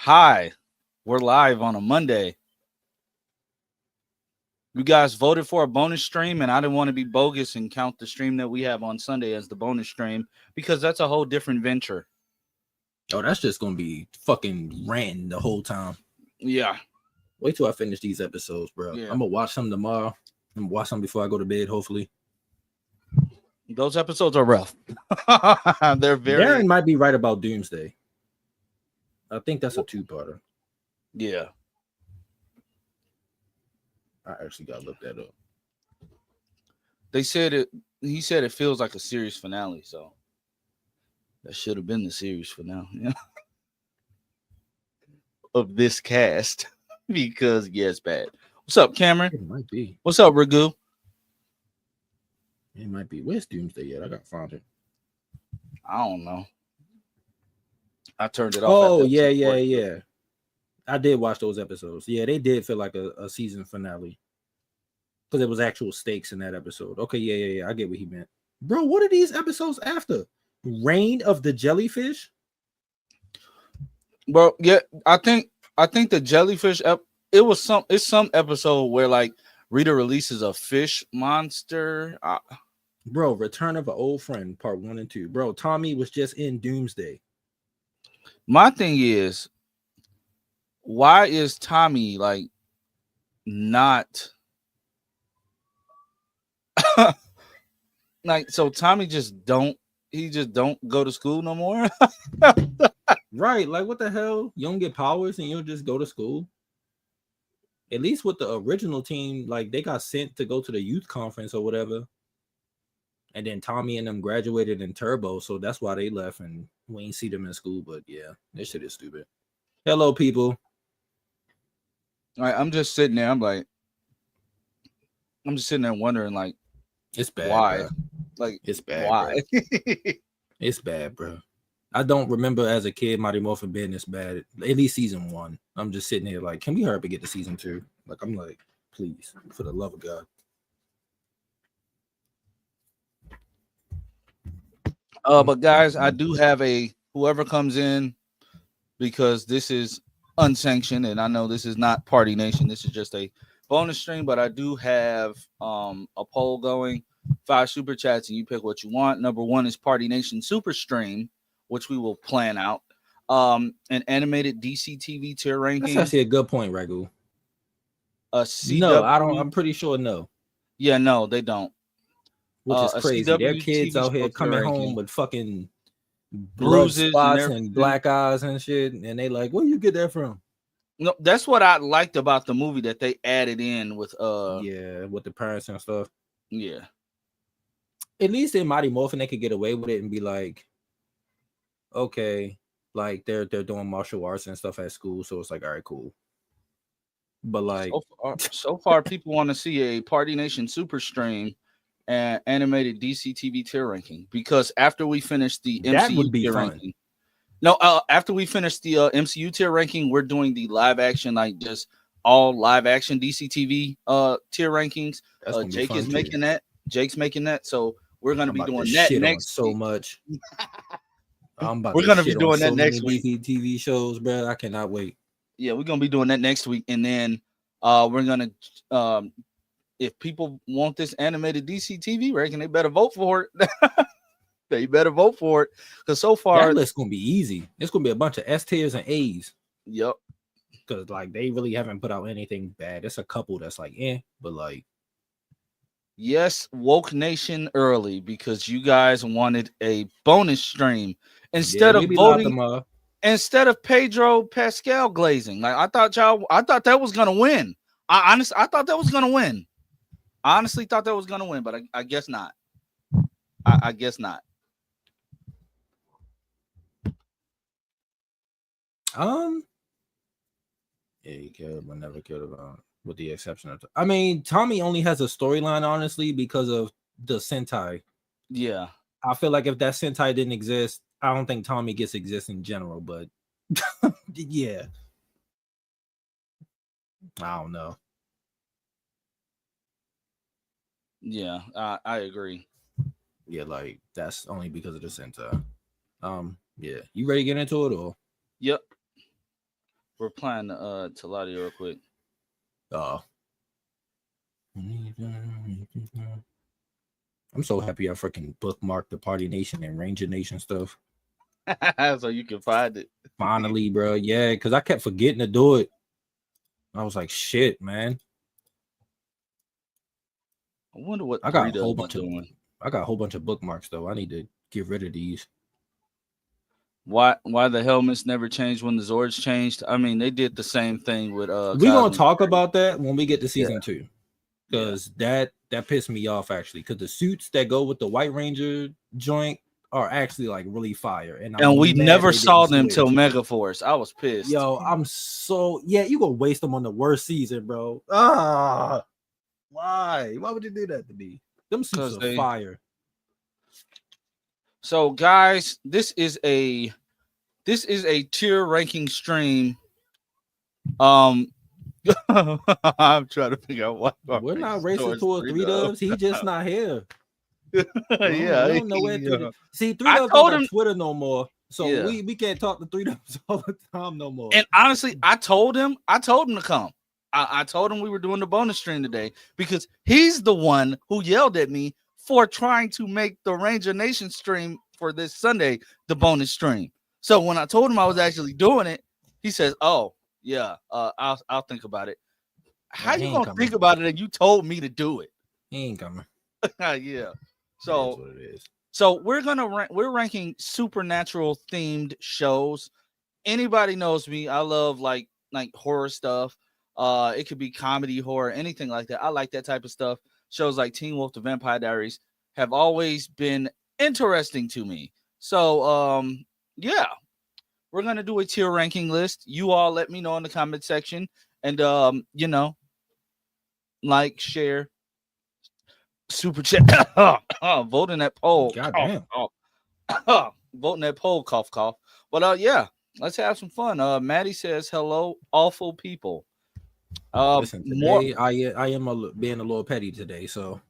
Hi, we're live on a Monday. You guys voted for a bonus stream, and I didn't want to be bogus and count the stream that we have on Sunday as the bonus stream because that's a whole different venture. Oh, that's just gonna be fucking ranting the whole time. Yeah. Wait till I finish these episodes, bro. Yeah. I'm gonna watch some tomorrow. I'm gonna watch some before I go to bed, hopefully. Those episodes are rough. They're very. Darren might be right about Doomsday. I think that's a two-parter. Yeah. I actually gotta look that up. They said it. He said it feels like a series finale, so that should have been the series finale of this cast because it's bad. What's up, Cameron? It might be. What's up, Ragu? It might be. Where's Doomsday at? I gotta find it. I don't know. I turned it off. Oh, yeah. I did watch those episodes. Yeah, they did feel like a season finale. Because there was actual stakes in that episode. Okay, yeah. I get what he meant. Bro, what are these episodes after? Reign of the Jellyfish? Bro, yeah, I think the jellyfish it's some episode where like Rita releases a fish monster. Bro, Return of an Old Friend, part 1 and 2. Bro, Tommy was just in Doomsday. My thing is, why is Tommy like not like so Tommy just don't go to school no more? Right, like what the hell? You don't get powers and you'll just go to school? At least with the original team, like they got sent to go to the youth conference or whatever. And then Tommy and them graduated in Turbo, so that's why they left and we ain't see them in school. But yeah, this shit is stupid. Hello, people. I'm just sitting there. I'm just sitting there wondering, like, it's bad. Why? Bro. Like, it's bad. Why? It's bad, bro. I don't remember as a kid Mighty Morphin being this bad. At least season 1. I'm just sitting here like, can we hurry up and get to season 2? Like, I'm like, please, for the love of God. But guys, I do have whoever comes in, because this is unsanctioned, and I know this is not Party Nation. This is just a bonus stream, but I do have a poll going. 5 super chats, and you pick what you want. Number 1 is Party Nation Super Stream, which we will plan out. An animated DC TV tier ranking. That's actually a good point, Ragu. No, I don't. I'm pretty sure no. Yeah, no, they don't. Which is crazy. Their kids TV out here coming home ranking with fucking bruises spots and black eyes and shit, and they like, where you get that from? No, that's what I liked about the movie, that they added in with with the parents and stuff. Yeah. At least in Mighty Morphin they could get away with it and be like, okay, like they're doing martial arts and stuff at school, so it's like, all right, cool. But like so far people want to see a Party Nation Super Stream and animated DC TV tier ranking, because after we finish the MCU tier ranking, after we finish the MCU tier ranking, we're doing the live action, like just all live action DC TV tier rankings. Jake is making that. Jake's making that, so we're gonna be doing that next. So much. We're gonna be doing that next week. DC TV shows, bro. I cannot wait. Yeah, we're gonna be doing that next week, and then we're gonna if people want this animated DC TV ranking, they better vote for it. They better vote for it, because so far that list's gonna be easy. It's gonna be a bunch of S tiers and A's. Yep. Because like they really haven't put out anything bad. There's a couple that's like, but like, yes, Woke Nation early, because you guys wanted a bonus stream instead of voting. Instead of Pedro Pascal glazing. Like I thought that was gonna win. I thought that was gonna win. I honestly thought that was gonna win, but I guess not. I guess not. Yeah, he killed, but never killed about, with the exception of. I mean, Tommy only has a storyline, honestly, because of the Sentai. Yeah, I feel like if that Sentai didn't exist, I don't think Tommy gets exist in general. But yeah, I don't know. Yeah, I agree. Yeah, like that's only because of the Sentai. Yeah, you ready to get into it or? Yep. replying to Lottie real quick. I'm so happy I freaking bookmarked the Party Nation and Ranger Nation stuff. So you can find it. Finally, bro. Yeah, because I kept forgetting to do it. I was like, shit, man. I wonder what I got a Rita whole is bunch doing. I got a whole bunch of bookmarks though. I need to get rid of these. Why the helmets never changed when the Zords changed? I mean, they did the same thing with We're gonna Cosmic talk Fury. about that when we get to season 2. Because that pissed me off actually. Because the suits that go with the White Ranger joint are actually like really fire. And we mad never they saw didn't them till switch. Megaforce. I was pissed. Yo, I'm so you gonna waste them on the worst season, bro. Why? Why would you do that to me? Them suits are fire. So guys, this is a tier ranking stream. I'm trying to figure out what we're not racing towards 3 Dubs. He just not here. Yeah, we don't know where 3 Dubs. See, 3 Dubs don't got Twitter no more, so Yeah. we can't talk to 3 Dubs all the time no more. And honestly, I told him to come. I told him we were doing the bonus stream today because he's the one who yelled at me for trying to make the Ranger Nation stream for this Sunday the bonus stream. So when I told him I was actually doing it, he says, "Oh yeah, I'll think about it." How you gonna think about it and you told me to do it? He ain't coming. Yeah. So that's what it is. So we're ranking supernatural themed shows. Anybody knows me. I love like horror stuff. It could be comedy, horror, anything like that. I like that type of stuff. Shows like Teen Wolf, The Vampire Diaries have always been interesting to me. So yeah, we're gonna do a tier ranking list. You all let me know in the comment section, and like, share, super chat, vote in that poll. Goddamn. Vote in that poll, cough. But yeah, let's have some fun. Maddie says hello, awful people. Listen, today I am being a little petty today, so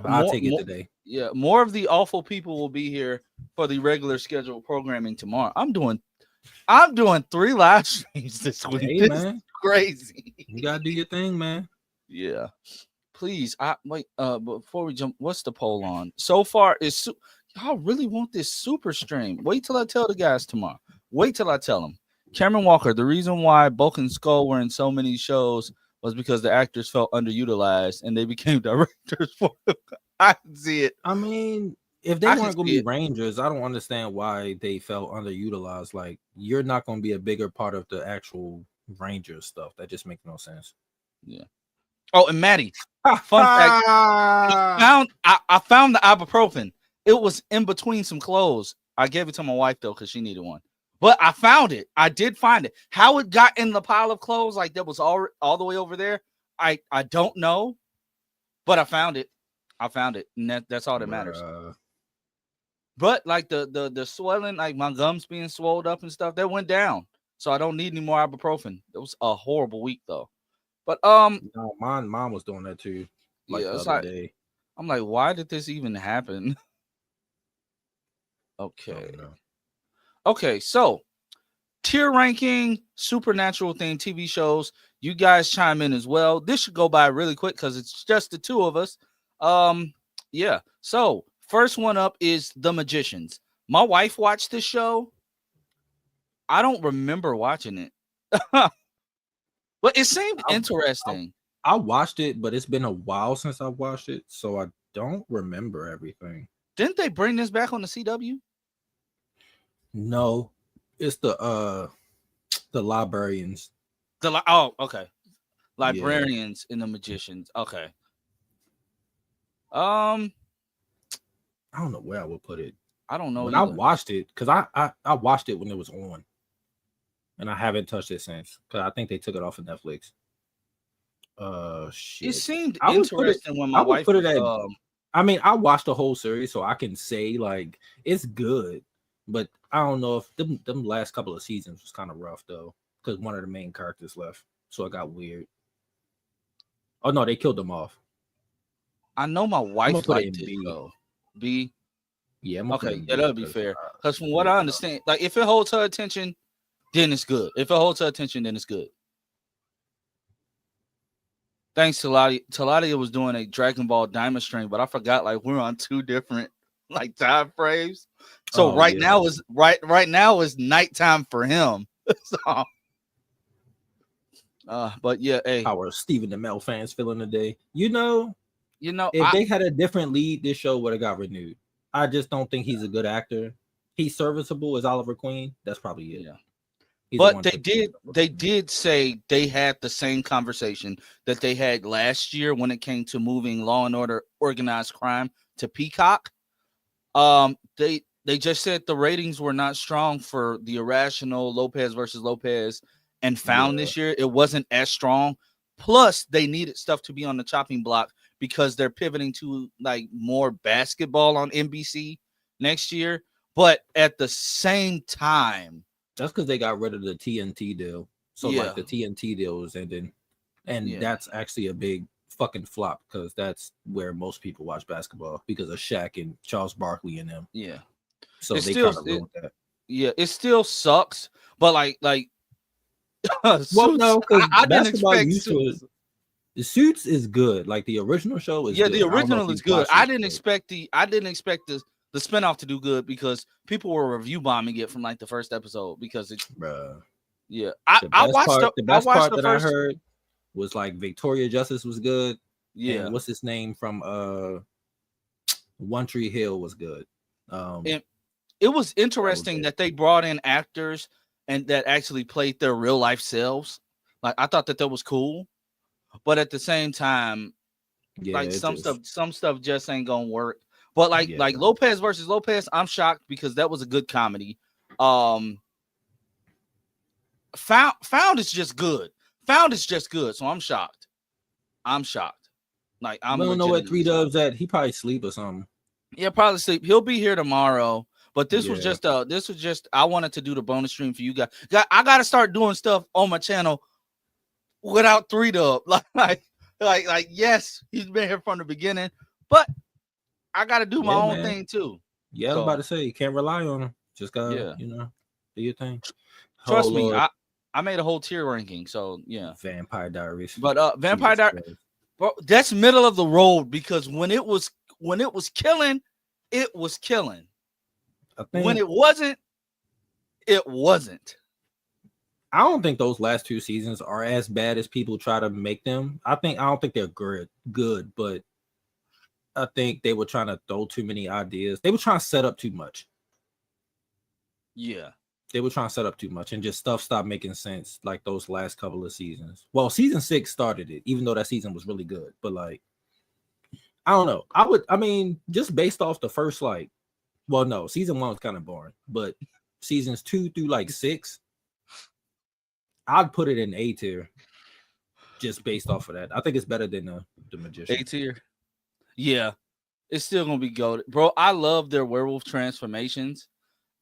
I'll take it today. Yeah, more of the awful people will be here for the regular scheduled programming tomorrow. I'm doing 3 live streams this week. Hey, this man, is crazy. You gotta do your thing, man. Yeah, please. Wait. Before we jump, what's the poll on? So far, y'all really want this super stream? Wait till I tell the guys tomorrow. Wait till I tell them. Cameron Walker, the reason why Bulk and Skull were in so many shows was because the actors felt underutilized and they became directors for them. I can see it. I mean, if they weren't going to be Rangers, I don't understand why they felt underutilized. Like, you're not going to be a bigger part of the actual Rangers stuff. That just makes no sense. Yeah. Oh, and Maddie, fun fact, I found the ibuprofen. It was in between some clothes. I gave it to my wife, though, because she needed one. But I found it. I did find it. How it got in the pile of clothes, like that was all the way over there, I don't know. But I found it. And that's all that matters. But like the swelling, like my gums being swelled up and stuff, that went down. So I don't need any more ibuprofen. It was a horrible week though. But no, mom was doing that too. Like the other day. I'm like, why did this even happen? Okay, so tier ranking, supernatural themed TV shows. You guys chime in as well. This should go by really quick because it's just the two of us. Yeah. So first one up is The Magicians. My wife watched this show. I don't remember watching it, but it seemed interesting. I watched it, but it's been a while since I watched it, so I don't remember everything. Didn't they bring this back on the CW? No, it's the librarians. Okay. Librarians and the Magicians. Okay. I don't know where I would put it. I don't know. When I watched it, because I watched it when it was on, and I haven't touched it since because I think they took it off of Netflix. Shit. It seemed interesting when my wife. I mean, I watched the whole series, so I can say like it's good, but I don't know if them last couple of seasons was kind of rough though, because one of the main characters left, so it got weird. Oh no, they killed them off. I know my wife liked it though. B. Yeah. Okay. Yeah, that'll be fair. Because from what I understand, like if it holds her attention, then it's good. If it holds her attention, then it's good. Thanks to Taladia was doing a Dragon Ball Diamond stream, but I forgot like we're on 2 different like time frames. So right now is nighttime for him. So, but yeah, hey, how are Stephen Amell fans feeling today? You know, if they had a different lead, this show would have got renewed. I just don't think he's a good actor. He's serviceable as Oliver Queen. That's probably it. Yeah. He's But they did say they had the same conversation that they had last year when it came to moving Law and Order Organized Crime to Peacock. They just said the ratings were not strong for The Irrational, Lopez versus Lopez, and Found this year. It wasn't as strong. Plus, they needed stuff to be on the chopping block because they're pivoting to like more basketball on NBC next year. But at the same time, that's because they got rid of the TNT deal. So like the TNT deal was ending, and that's actually a big fucking flop because that's where most people watch basketball because of Shaq and Charles Barkley and them. Yeah. So they kind of ruined that. Yeah, it still sucks, but like Suits, well, no, because I didn't expect Suits. The Suits is good. Like the original show is good. The original is good. I didn't expect the spinoff to do good because people were review bombing it from like the first episode because it's I watched the best part that I heard was like Victoria Justice was good. Yeah. And what's his name from One Tree Hill was good. And it was interesting that they brought in actors and that actually played their real life selves. Like I thought that was cool, but at the same time, like some stuff just ain't gonna work. But like Lopez versus Lopez, I'm shocked because that was a good comedy. Found is just good. Found is just good, so I'm shocked. Like I don't know what 3 Dubs at. He probably sleep or something. Yeah, probably sleep. He'll be here tomorrow. But this was just I wanted to do the bonus stream for you guys. I gotta start doing stuff on my channel without 3 Dub. Like yes, he's been here from the beginning, but I gotta do my own thing too. Yeah, I was about to say you can't rely on him. Just gotta do your thing. Trust me, I made a whole tier ranking, so yeah. Vampire Diaries. But Vampire Diaries, bro, that's middle of the road because when it was killing, it was killing. When it wasn't, it wasn't. I don't think those last 2 seasons are as bad as people try to make them. I don't think they're good, but I think they were trying to throw too many ideas. They were trying to set up too much. Yeah. They were trying to set up too much and just stuff stopped making sense like those last couple of seasons. Well, season 6 started it, even though that season was really good. But like, I don't know. I mean, just based off the first season 1 was kind of boring, but seasons 2 through like 6, I'd put it in A tier just based off of that. I think it's better than the Magician. A tier. Yeah, it's still gonna be goated, bro. I love their werewolf transformations.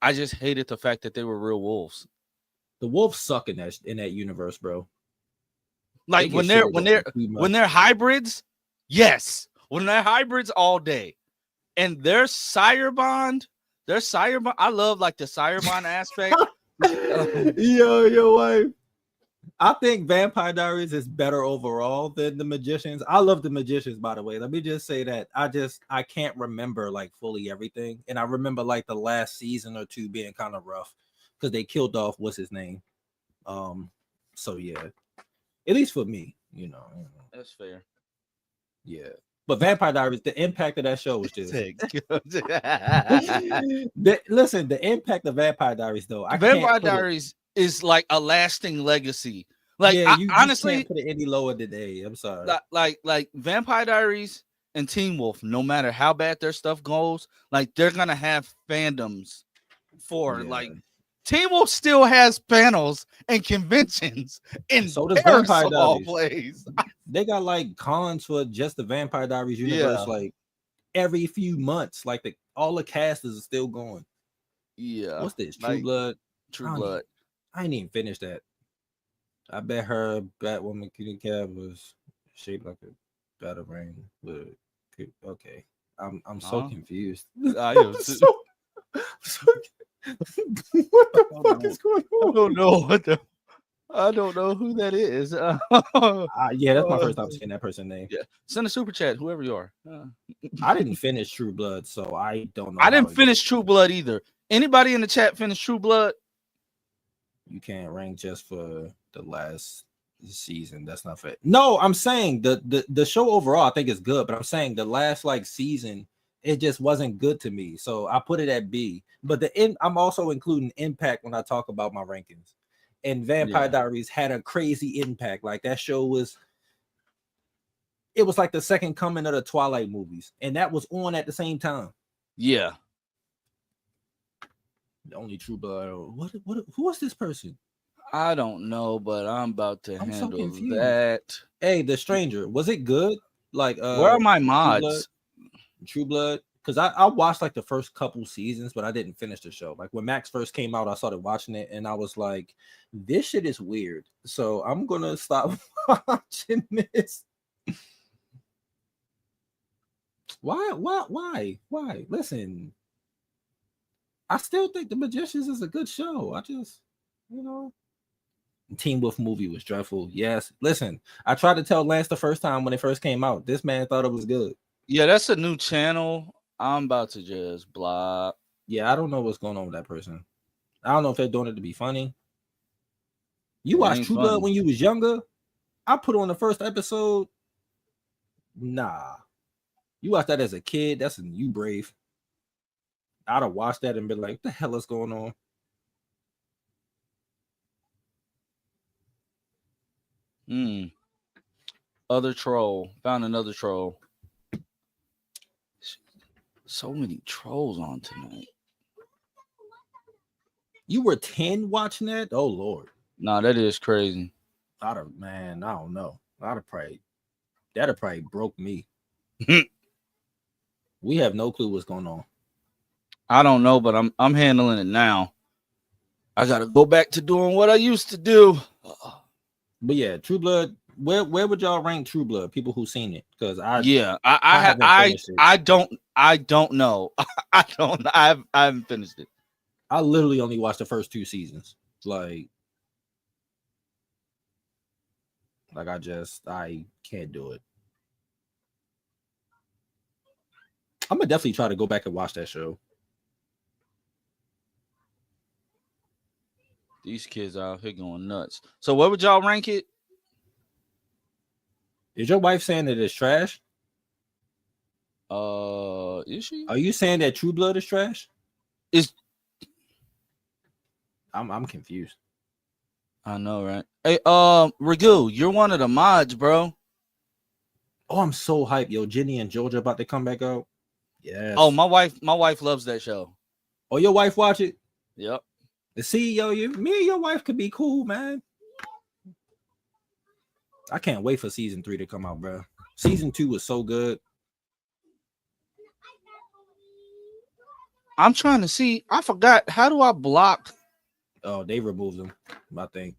I just hated the fact that they were real wolves. The wolves suck in that universe, bro. Like when they're hybrids, yes. When they're hybrids all day. And their sire bond, I love like the sire bond aspect. Yo, wife. I think Vampire Diaries is better overall than the Magicians. I love the Magicians, by the way. Let me just say that I can't remember like fully everything, and I remember like the last season or 2 being kind of rough because they killed off what's his name. So yeah, at least for me, you know. That's fair. Yeah. But Vampire Diaries, the impact of that show was just listen, the impact of Vampire Diaries, though. Vampire Diaries is like a lasting legacy. Like honestly, can't put it any lower today. I'm sorry. Like Vampire Diaries and Teen Wolf, no matter how bad their stuff goes, like they're gonna have fandoms for like Teen Wolf still has panels and conventions and so does Vampire Diaries. Plays. They got like cons for just the Vampire Diaries universe, like every few months. Like all the cast is still going. Yeah. What's this? True Blood. True Blood. I ain't even finished that. I bet her Batwoman Kitty Cat was shaped like a batarang. Okay, I'm so confused. I am too. What the Hold fuck on. is going I on? don't know what the. I don't know who that is. Yeah, that's my first time seeing that person's name. Yeah, send a super chat, whoever you are. I didn't finish True Blood, so I don't know. I how didn't it finish goes. True Blood either. Anybody in the chat finish True Blood? You can't rank just for the last season. That's not fair. No, I'm saying the show overall I think is good, but I'm saying the last like season it just wasn't good to me. So I put it at B. But I'm also including impact when I talk about my rankings. And Vampire Diaries had a crazy impact. Like that show was like the second coming of the Twilight movies, and that was on at the same time. Yeah. The only True Blood. Who was this person? I don't know, but I'm about to I'm so handle confused. that. Hey, The Stranger, was it good? Like, Where are my mods? True Blood, because I watched like the first couple seasons, but I didn't finish the show. Like when Max first came out, I started watching it, and I was like, "This shit is weird." So I'm gonna stop watching this. Why? Listen, I still think The Magicians is a good show. I just, Teen Wolf movie was dreadful. Yes. Listen, I tried to tell Lance the first time when it first came out. This man thought it was good. Yeah, that's a new channel. I'm about to just block. Yeah, I don't know what's going on with that person. I don't know if they're doing it to be funny. You watched True Blood when you was younger? I put on the first episode. Nah. You watched that as a kid. That's you brave. I'd have watched that and been like, what the hell is going on? Other troll. Found another troll. So many trolls on tonight. You were 10 watching that? Oh Lord. Nah, that is crazy. I don't know. That'd probably broke me. We have no clue what's going on. I don't know, but I'm handling it now. I gotta go back to doing what I used to do. But yeah, True Blood. Where would y'all rank True Blood? People who seen it, because I don't know. I haven't finished it. I literally only watched the first 2 seasons. Like I can't do it. I'm gonna definitely try to go back and watch that show. These kids out here going nuts. So where would y'all rank it? Is your wife saying that it's trash? Is she? Are you saying that True Blood is trash? I'm confused. I know, right? Hey, Ragu, you're one of the mods, bro. Oh, I'm so hyped, yo. Jenny and Georgia about to come back out. Yes. Oh, my wife loves that show. Oh, your wife watch it? Yep. See, yo, me and your wife could be cool, man. I can't wait for season 3 to come out, bro. Season 2 was so good. I'm trying to see. I forgot. How do I block? Oh, they removed them, I think.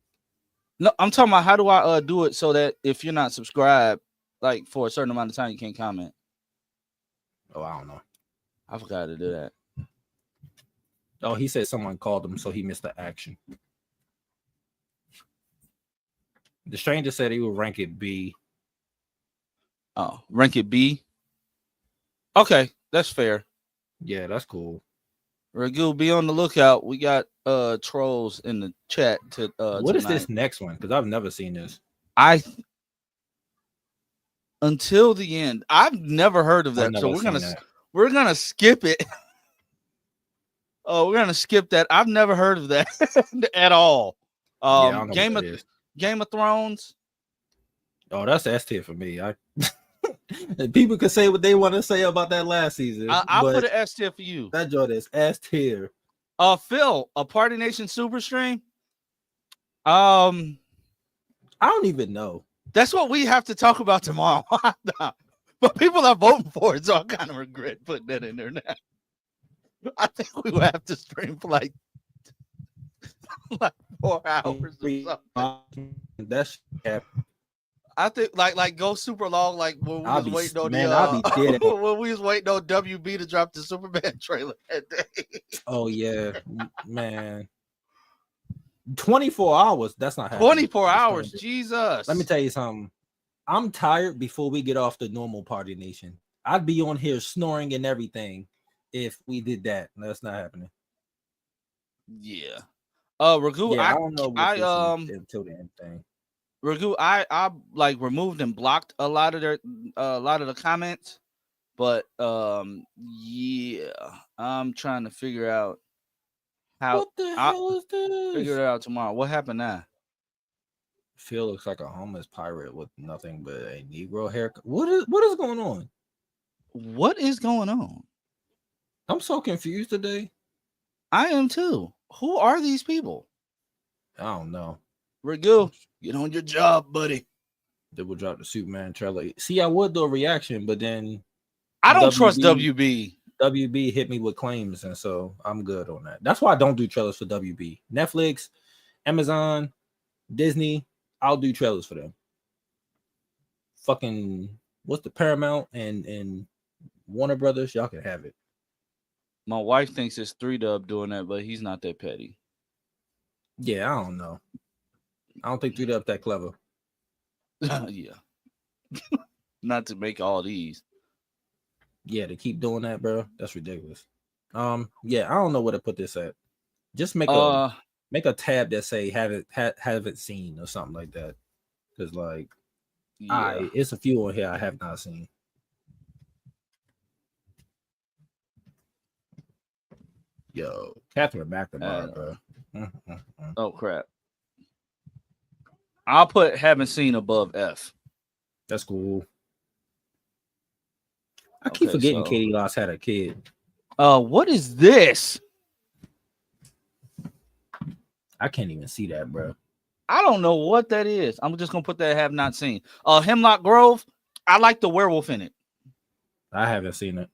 No, I'm talking about how do I do it so that if you're not subscribed, like for a certain amount of time, you can't comment. Oh, I don't know. I forgot to do that. Oh, he said someone called him, so he missed the action. The Stranger said he would rank it B. Oh, rank it B? Okay, that's fair. Yeah, that's cool. Ragu, be on the lookout. We got trolls in the chat to what is this next one? Because I've never seen this. Until the end. I've never heard of that. So we're gonna skip it. Oh, we're gonna skip that. I've never heard of that at all. Game of Thrones. Oh, that's S tier for me. People can say what they want to say about that last season. I'll put an S tier for you. That joint is S tier. Phil, a Party Nation Super Stream. I don't even know. That's what we have to talk about tomorrow. But people are voting for it, so I kind of regret putting that in there now. I think we will have to stream for like 4 hours or something. That's I think like go super long, like when we I'll was be waiting on man, I'll be dead. when we was waiting on WB to drop the Superman trailer that day. Oh yeah, man. 24 hours. That's not happening. 24 hours, Jesus. Let me tell you something. I'm tired before we get off the normal Party Nation. I'd be on here snoring and everything if we did that. That's not happening. Yeah. Ragu, Yeah, I don't know what this until the end thing. Ragu, I like removed and blocked a lot of the comments, but yeah, I'm trying to figure out how. What the hell is this? Figure it out tomorrow. What happened now? Phil looks like a homeless pirate with nothing but a Negro haircut. What is going on? What is going on? I'm so confused today. I am too. Who are these people? I don't know. Ragu, get on your job, buddy. They will drop the Superman trailer. See, I would do a reaction, but then I don't trust WB. WB hit me with claims, and so I'm good on that. That's why I don't do trailers for WB. Netflix, Amazon, Disney, I'll do trailers for them. Fucking what's the Paramount and Warner Brothers? Y'all can have it. My wife thinks it's 3Dub doing that, but he's not that petty. Yeah, I don't know. I don't think 3Dub that clever. Yeah. Not to make all these. Yeah, to keep doing that, bro, that's ridiculous. Yeah, I don't know where to put this at. Just make a tab that say haven't seen or something like that. Because like, yeah. It's a few on here I have not seen. Yo, Catherine McNamara, bro. Oh crap! I'll put haven't seen above F. That's cool. I keep forgetting Katie Loss had a kid. What is this? I can't even see that, bro. I don't know what that is. I'm just gonna put that have not seen. Hemlock Grove. I like the werewolf in it. I haven't seen it.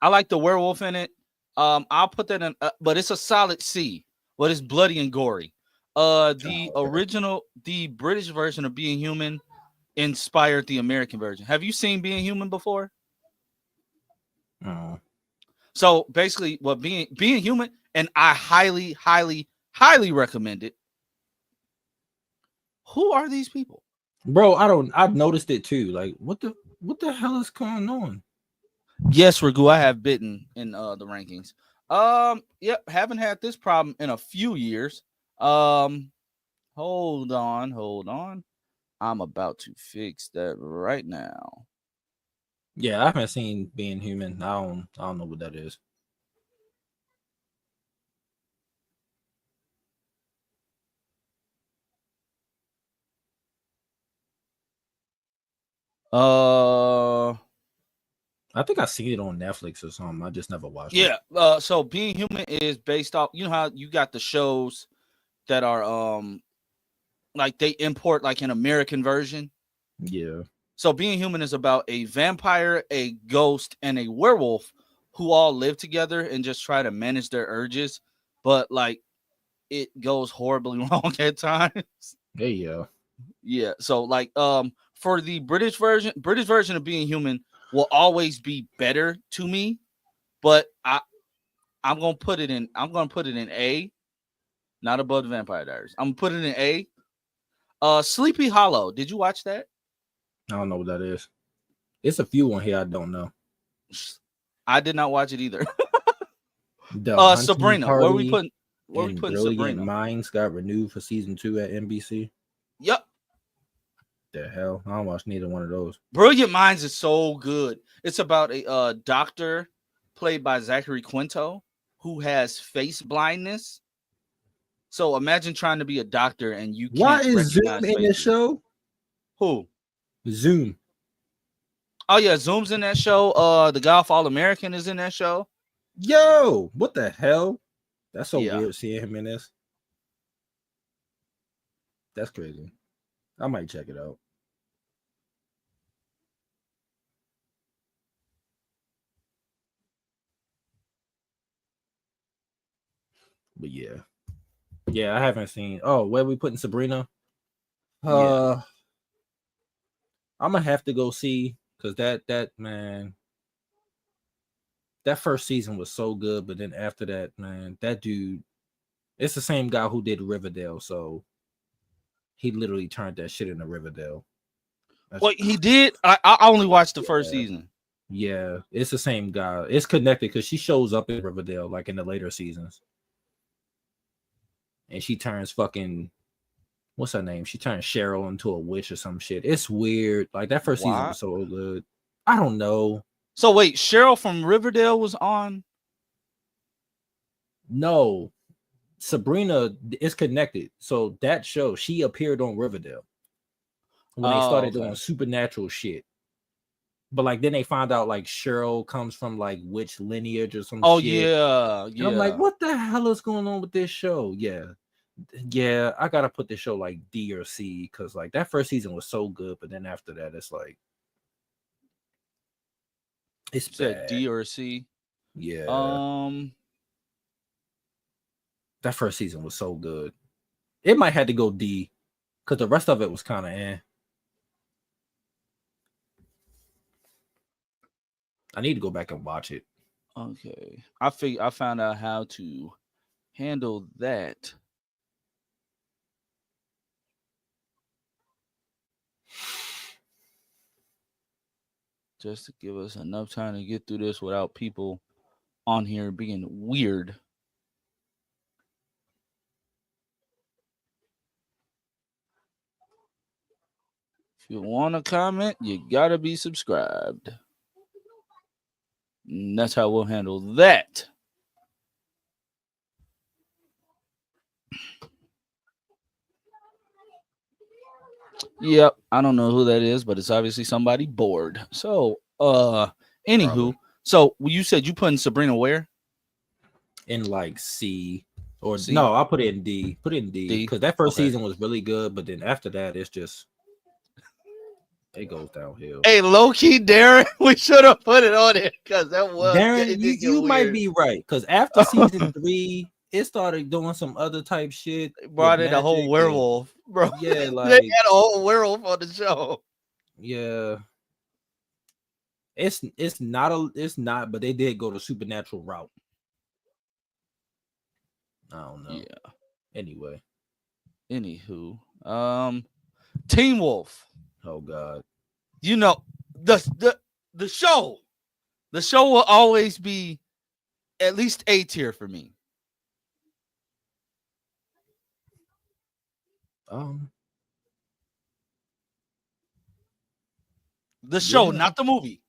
I like the werewolf in it. I'll put that in, but it's a solid C. But it's bloody and gory. Original, the British version of Being Human inspired the American version. Have you seen Being Human before? No. So basically, what Being Human, and I highly, highly, highly recommend it. Who are these people, bro? I've noticed it too. Like, what the hell is going on? Yes, Ragu, I have bitten in the rankings. Yep, haven't had this problem in a few years. Hold on. I'm about to fix that right now. Yeah, I haven't seen Being Human. I don't know what that is. I think I seen it on Netflix or something. I just never watched it. Yeah. So Being Human is based off, you know how you got the shows that are like they import like an American version. Yeah. So Being Human is about a vampire, a ghost, and a werewolf who all live together and just try to manage their urges, but like it goes horribly wrong at times. Hey, yeah. Yeah. So like for the British version of Being Human will always be better to me, but I'm gonna put it in A, not above the Vampire Diaries. I'm gonna put it in A. Sleepy Hollow. Did you watch that? I don't know what that is. It's a few on here I don't know. I did not watch it either. Sabrina. Where we putting Sabrina? Minds got renewed for season 2 at NBC. Yep. The hell? I don't watch neither one of those. Brilliant Minds is so good. It's about a doctor played by Zachary Quinto who has face blindness. So imagine trying to be a doctor and you can't. Why is Zoom in this show? Who? Zoom. Oh yeah, Zoom's in that show. The Golf All-American is in that show. Yo, what the hell? That's so weird seeing him in this. That's crazy. I might check it out. But yeah, I haven't seen. Oh, where are we putting Sabrina? I'm gonna have to go see because that man, that first season was so good, but then after that, man, that dude, it's the same guy who did Riverdale, so he literally turned that shit into Riverdale. What he did, I only watched the first season. Yeah, it's the same guy. It's connected because she shows up in Riverdale like in the later seasons, and she turns fucking what's her name? She turns Cheryl into a witch or some shit. It's weird. Like that first season was so good. I don't know. So wait, Cheryl from Riverdale was on? No, Sabrina is connected. So that show, she appeared on Riverdale when they started doing supernatural shit. But like then they found out like Cheryl comes from like witch lineage or some shit. Oh yeah. And I'm like, what the hell is going on with this show? Yeah, I gotta put this show like D or C because like that first season was so good, but then after that, it's like it's bad. D or C. Yeah. That first season was so good. It might have to go D because the rest of it was kind of eh. I need to go back and watch it. Okay. I found out how to handle that. Just to give us enough time to get through this without people on here being weird. If you want to comment, you gotta be subscribed. And that's how we'll handle that. Yep, I don't know who that is, but it's obviously somebody bored. So, anywho, Probably. So you said you putting Sabrina where? In like C or C? No, I'll put it in D. Put it in D because that first season was really good, but then after that, it's just it goes downhill. Hey, low key, Darren, we should have put it on it because that was Darren. You might be right because after season 3. It started doing some other type shit. Brought in a whole werewolf, bro. Yeah, like they had a whole werewolf on the show. Yeah, it's not, but they did go the supernatural route. I don't know. Yeah. Anyway, anywho, Teen Wolf. Oh God. You know the show will always be at least A tier for me. The show, not the movie.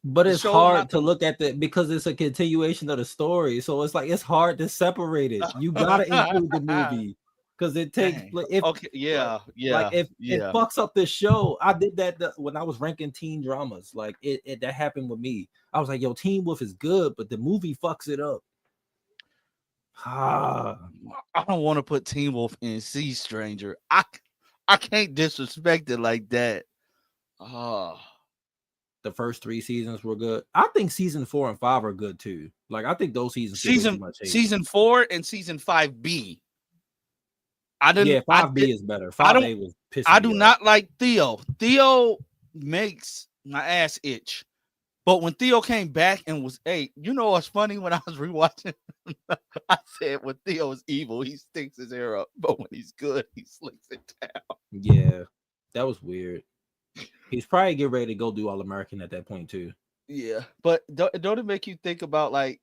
But it's hard to look at that because it's a continuation of the story. So it's like it's hard to separate it. You gotta include the movie because it takes like if like if it fucks up the show. I did that when I was ranking teen dramas. Like it that happened with me. I was like, yo, Teen Wolf is good, but the movie fucks it up. I don't want to put Teen Wolf in Sea Stranger. I can't disrespect it like that. The first 3 seasons were good. I think season 4 and 5 are good too. Like I think those seasons season 4 and season 5B. I didn't. Yeah, 5B is better. 5A was pissing. I do not like Theo. Theo makes my ass itch. But when Theo came back and was 8, you know what's funny? When I was rewatching, I said when Theo is evil, he sticks his hair up, but when he's good, he slicks it down. Yeah, that was weird. He's probably getting ready to go do All American at that point too. Yeah, but don't it make you think about like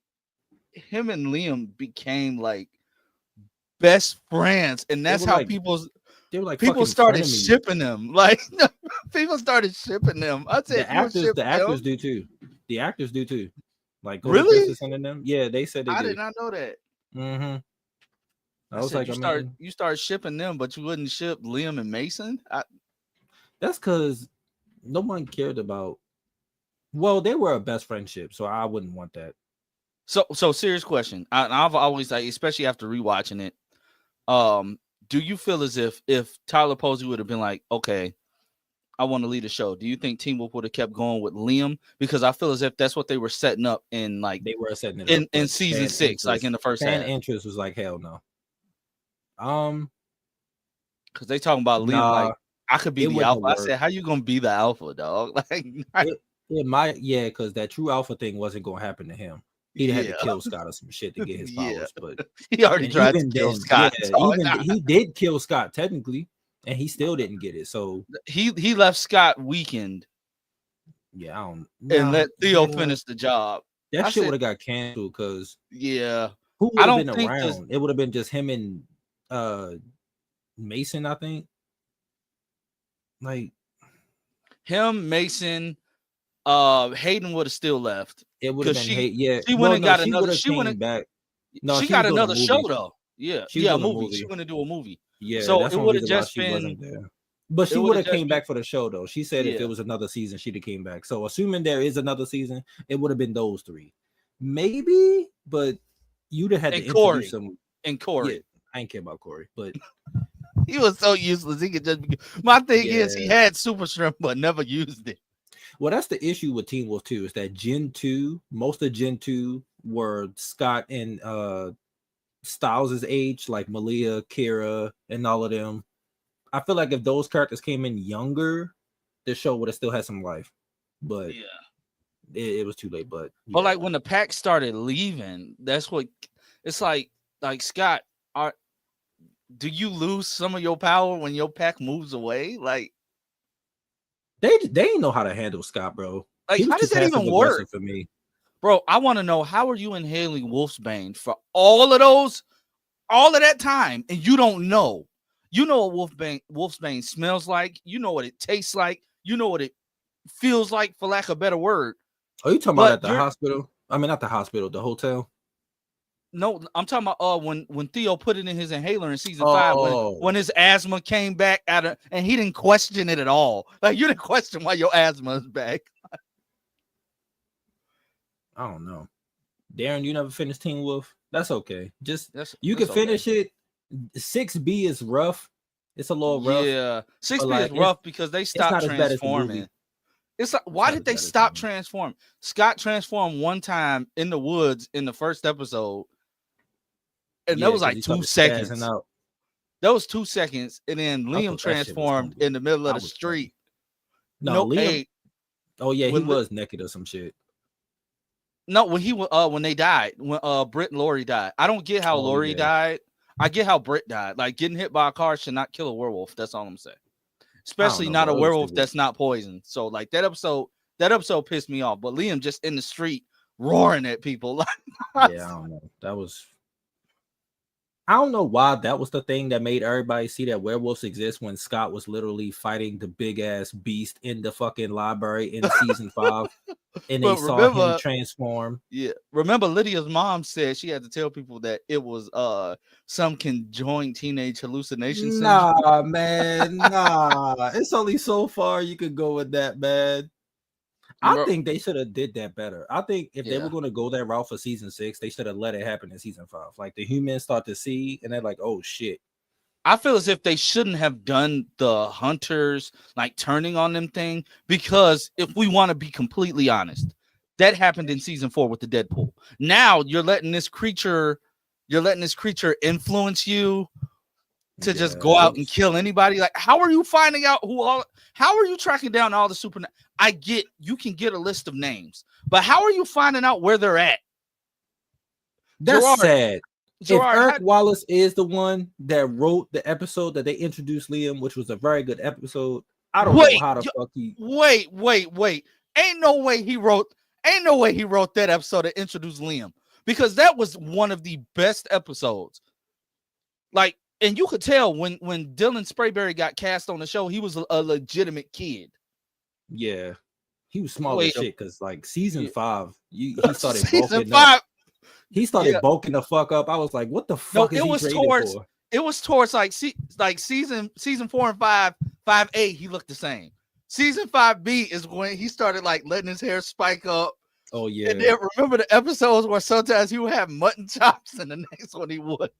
him and Liam became like best friends, and that's how people started shipping them. Like people started shipping them. I said the actors do too. The actors do too. Like really? And them. Yeah, they said they I did. did not know that. Mm-hmm. I was like, you start shipping them, but you wouldn't ship Liam and Mason. That's because no one cared about. Well, they were a best friendship, so I wouldn't want that. So serious question. I've always like, especially after rewatching it. Do you feel as if Tyler Posey would have been like, okay, I want to lead a show? Do you think Teen Wolf would have kept going with Liam? Because I feel as if that's what they were setting up in like they were setting it up in season 6, like in the first half. Interest was like hell no. Because they talking about Liam like I could be It the wouldn't alpha. have I worked. said, how you gonna be the alpha, dog? Like, It might, yeah, because that true alpha thing wasn't gonna happen to him. He'd had to yeah, kill Scott or some shit to get his yeah. powers. But He already and tried to even kill then, yeah, Scott. dog. even he did kill Scott technically, and he still didn't get it. So He left Scott weakened yeah, I don't. and Nah, let Theo yeah, finish the job. that I shit said, would have got canceled because yeah. who I would have don't been think this around? It would have been just him and Mason, I think. Like him, Mason, Hayden would have still left it would have because been hate. Yeah, she went well, and no, got she would another. have She went came and back. No, she she was got doing a another show movie. though. Yeah, She was yeah, a doing a movie. She movie. went to do a movie. Yeah, So that's it one would have reason why just she been. wasn't there. But It she would would have have just came been. back for the show though. She said if Yeah. it was another season, she'd have came back. So assuming there is another season, it would have been those three. Maybe, but you'd have had And to introduce Corey. them. And Yeah, Corey. I ain't care about Corey, but He was so useless. He could just be. My thing is, he yeah. had super strength but never used it. Well, that's the issue with Teen Wolf 2 is that Gen 2, most of Gen 2 were Scott and Styles' age, like Malia, Kira, and all of them. I feel like if those characters came in younger, the show would have still had some life. But Yeah. it was too late. But But yeah. like when the pack started leaving, that's what it's like Scott, do you lose some of your power when your pack moves away? Like they didn't know how to handle Scott, bro. He was how too does that even passive work? aggressive for me. Bro, I want to know, how are you inhaling Wolfsbane for all of that time, and you don't know? You know what Wolfsbane smells like, you know what it tastes like, you know what it feels like, for lack of a better word. Are you talking But about at the hospital? I mean, not the hospital, the hotel. No, I'm talking about when Theo put it in his inhaler in season 5 when his asthma came back and he didn't question it at all. Like, you didn't question why your asthma is back. I don't know. Darren, you never finished Teen Wolf? That's okay. You can okay. finish it. 6B is rough. It's a little rough. Yeah, 6B is rough because they stopped transforming. It's like, why did they stop transforming? Scott transformed one time in the woods in the first episode, and that was like 2 seconds. That was 2 seconds, and then Liam transformed in the middle of the street. No, Liam. Oh yeah, he was naked or some shit. No, when they died, when Britt and Lori died. I don't get how Lori died. I get how Britt died. Like, getting hit by a car should not kill a werewolf. That's all I'm saying. Especially not a werewolf that's not poisoned. So like that episode pissed me off. But Liam just in the street roaring at people. Yeah, I don't know. I don't know why that was the thing that made everybody see that werewolves exist when Scott was literally fighting the big ass beast in the fucking library in season 5, and they saw him transform. Yeah, remember Lydia's mom said she had to tell people that it was some conjoined teenage hallucination syndrome. Nah, man, nah. It's only so far you could go with that, man. I think they should have did that better. I think if they were going to go that route for season 6, they should have let it happen in season 5. Like the humans start to see, and they're like, "Oh shit." I feel as if they shouldn't have done the hunters like turning on them thing, because if we want to be completely honest, that happened in season 4 with the Deadpool. Now you're letting this creature influence you to just go out and kill anybody. Like, how are you finding out how are you tracking down all the super? I get you can get a list of names, but how are you finding out where they're at? That's sad. Gerard, if Eric Wallace is the one that wrote the episode that they introduced Liam, which was a very good episode, I don't know how the fuck he. Wait! Ain't no way he wrote that episode to introduce Liam, because that was one of the best episodes. Like, and you could tell when Dylan Sprayberry got cast on the show, he was a legitimate kid. Yeah, he was small as shit because like season 5, he started season 5. He started bulking the fuck up. I was like, "What the fuck is he training for?" It was towards like season 4 and 5, 5A. He looked the same. Season 5B is when he started like letting his hair spike up. Oh yeah. And then remember the episodes where sometimes he would have mutton chops, and the next one he would.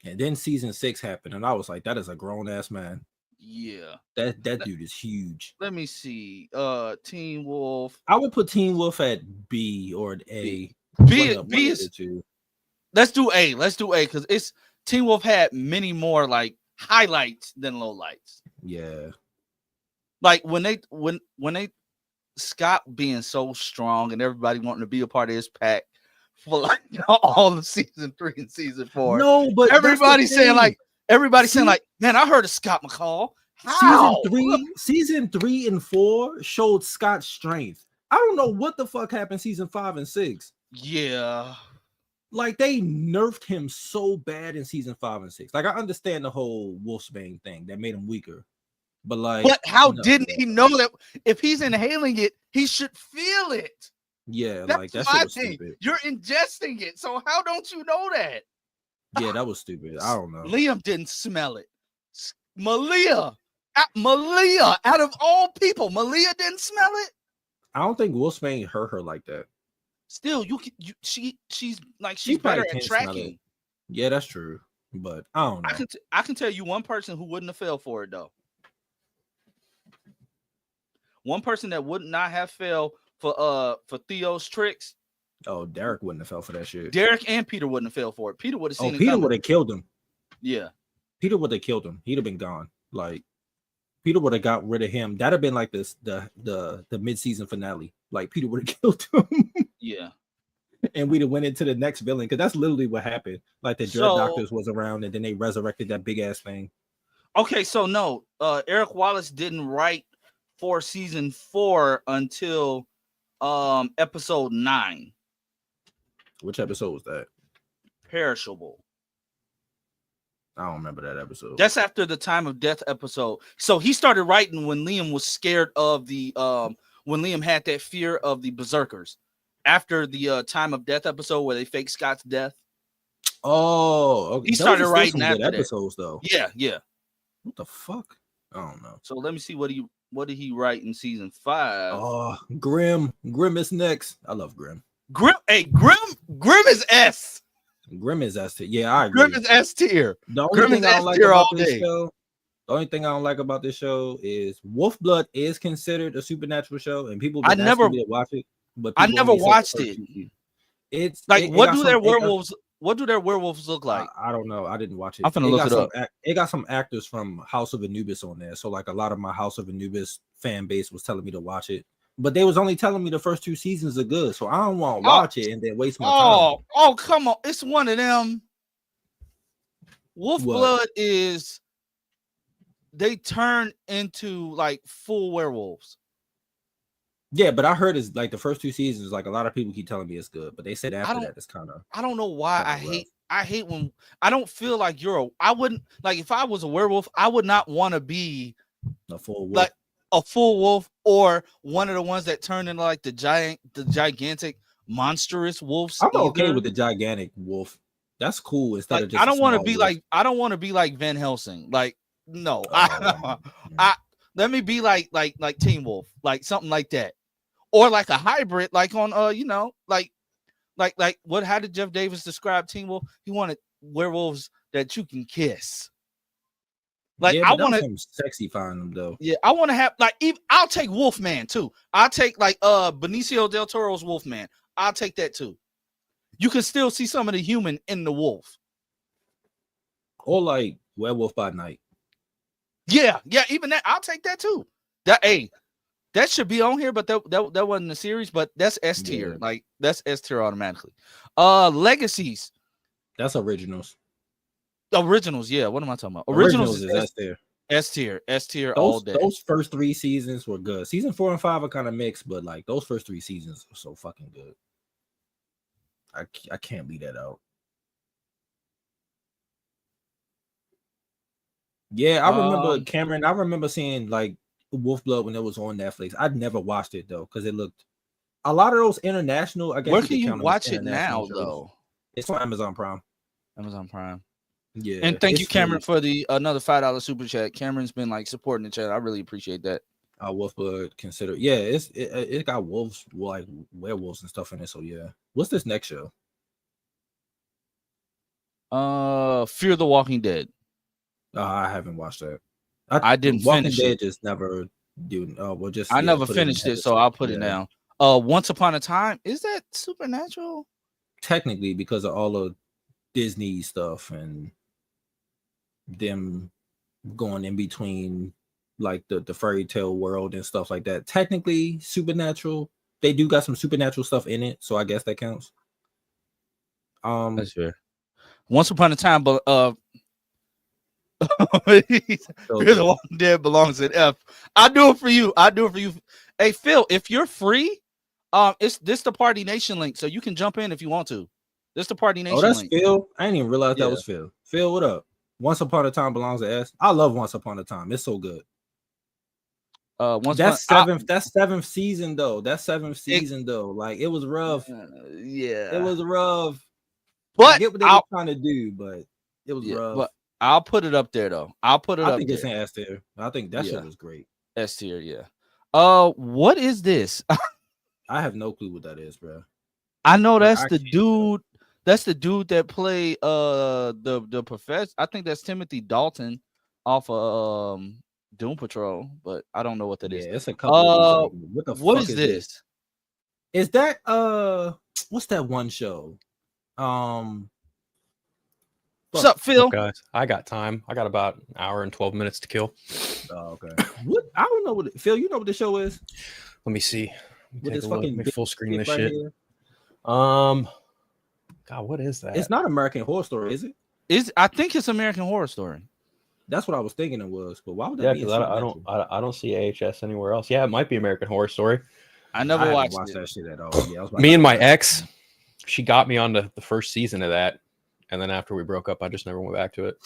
And then season 6 happened, and I was like, "That is a grown ass man." Yeah, that dude is huge. Let me see. Teen Wolf. I would put Teen Wolf at B or an A. B is. Let's do A. Because it's Teen Wolf had many more like highlights than lowlights. Yeah. Like when they Scott being so strong and everybody wanting to be a part of his pack for like all of season 3 and season 4. No, but everybody's saying like man, I heard of Scott McCall. How? Season 3 and 4 showed Scott's strength. I don't know what the fuck happened season 5 and 6. Yeah. Like they nerfed him so bad in season 5 and 6. Like I understand the whole Wolfsbane thing that made him weaker. But how didn't he know that if he's inhaling it, he should feel it? Yeah, that's like that shit was stupid. You're ingesting it, so how don't you know that? Yeah, that was stupid. I don't know. Liam didn't smell it. Malia, out of all people, Malia didn't smell it. I don't think Wolfsbane hurt her like that. Still, she's better at tracking. Yeah, that's true. But I don't know. I can tell you one person who wouldn't have fell for it though. One person that would not have fell for Theo's tricks. Oh, Derek wouldn't have fell for that shit. Derek and Peter wouldn't have fell for it. Peter would have seen it. Peter would have killed him. Yeah. Peter would have killed him. He'd have been gone. Like Peter would have got rid of him. That'd have been like the mid-season finale. Like Peter would have killed him. Yeah. And we'd have went into the next villain because that's literally what happened. Like the Dread Doctors was around and then they resurrected that big ass thing. Okay, so no, Eric Wallace didn't write for season 4 until episode 9. Which episode was that? Perishable. I don't remember that episode. That's after the Time of Death episode. So he started writing when Liam was scared of the when Liam had that fear of the berserkers. After the Time of Death episode where they fake Scott's death. Oh, okay. He started writing after episodes though. Yeah. What the fuck? I don't know. So let me see what did he write in season 5? Oh, Grim is next. I love Grim. Grim is S. Grim is S tier. Yeah, I agree. Grim is S tier. The only thing I don't like about this show. The only thing I don't like about this show is Wolfblood is considered a supernatural show, and people asking me to watch it. But I never watched it. It's like what do their werewolves look like? I don't know. I didn't watch it. I'm gonna look it up. It got some actors from House of Anubis on there. So like a lot of my House of Anubis fan base was telling me to watch it. But they was only telling me the first 2 seasons are good. So I don't want to watch it and then waste my time. Oh, come on. It's one of them. Wolfblood is they turn into like full werewolves. Yeah, but I heard it's like the first 2 seasons, like a lot of people keep telling me it's good, but they said after that it's kind of. I don't know why I hate when I don't feel like I wouldn't like if I was a werewolf, I would not want to be a full wolf. Like a full wolf or one of the ones that turn into like the gigantic monstrous wolves. I'm okay with the gigantic wolf. That's cool. Instead of just I don't want to be like Van Helsing. Like no, let me be like Teen Wolf, like something like that. Or like a hybrid, like on like what? How did Jeff Davis describe Teen Wolf? He wanted werewolves that you can kiss. Like I want to sexy find them though. Yeah, I want to have I'll take Wolfman too. I'll take like Benicio del Toro's Wolfman. I'll take that too. You can still see some of the human in the wolf. Or like Werewolf by Night. Yeah, even that I'll take that too. That should be on here, but that wasn't the series, but that's S tier. Yeah. Like that's S tier automatically. Legacies. That's originals. Originals, yeah. What am I talking about? Originals is S tier. S tier all day. Those first 3 seasons were good. Season 4 and 5 are kind of mixed, but like those first 3 seasons are so fucking good. I can't leave that out. Yeah, I remember Cameron. I remember seeing like Wolfblood when it was on Netflix. I'd never watched it though because it looked a lot of those international. I guess where can you watch it now shows. Though? It's on Amazon Prime. Amazon Prime. Yeah, and thank you, Cameron, for the another $5 super chat. Cameron's been like supporting the chat. I really appreciate that. Wolfblood consider. Yeah, it got wolves like werewolves and stuff in it. So yeah, what's this next show? Fear the Walking Dead. I haven't watched that. I didn't finish it. Just never do. I never finished it, so I'll put it down. Once Upon a Time, is that supernatural? Technically, because of all of Disney stuff and them going in between like the fairy tale world and stuff like that. Technically, supernatural. They do got some supernatural stuff in it, so I guess that counts. That's fair. Once upon a time, but So Fear the Walking Dead belongs in F. I do it for you. I do it for you. Hey Phil, if you're free, it's this the Party Nation link, so you can jump in if you want to. This the Party Nation that's link. Phil. I didn't even realize Yeah. that was Phil. Phil, what up? Once Upon a Time belongs to S. I love Once Upon a Time. It's so good. That's seventh season though. That's seventh season though. Like it was rough. Yeah, It was rough. but I get what they were trying to do, but it was rough. But I'll put it up there though. I'll put it up. I think there. it's in S tier. I think that shit was great. S tier, yeah. What is this? I have no clue what that is, bro. I know that's the dude. That's the dude that played the professor. I think that's Timothy Dalton off of Doom Patrol, but I don't know what that is. Yeah, it's a couple of these. What is this? Is that what's that one show? What's up, Phil? Guys, I got time. I got about an hour and 12 minutes to kill. Oh, okay. What? I don't know what Phil. You know what the show is? Let me see. With this fucking Let me full screen this right shit. here. God, what is that? It's not American Horror Story, is it? I think it's American Horror Story. That's what I was thinking it was, but why would that be? Because I don't see AHS anywhere else. Yeah, it might be American Horror Story. I never watched that shit at all. Yeah, me and my ex, she got me on the first season of that, and then after we broke up, I just never went back to it.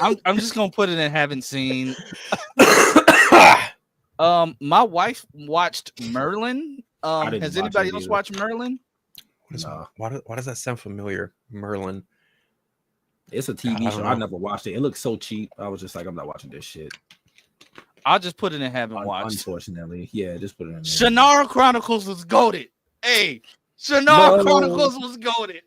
I'm just gonna put it in haven't seen. My wife watched Merlin. Has anybody else watched Merlin? Why does that sound familiar? Merlin. It's a TV show. I never watched it. It looks so cheap. I was just like, I'm not watching this shit. I'll just put it in haven't watched. Unfortunately, yeah, just put it in there. Shannara Chronicles was goated. Hey, Shannara Chronicles was goated.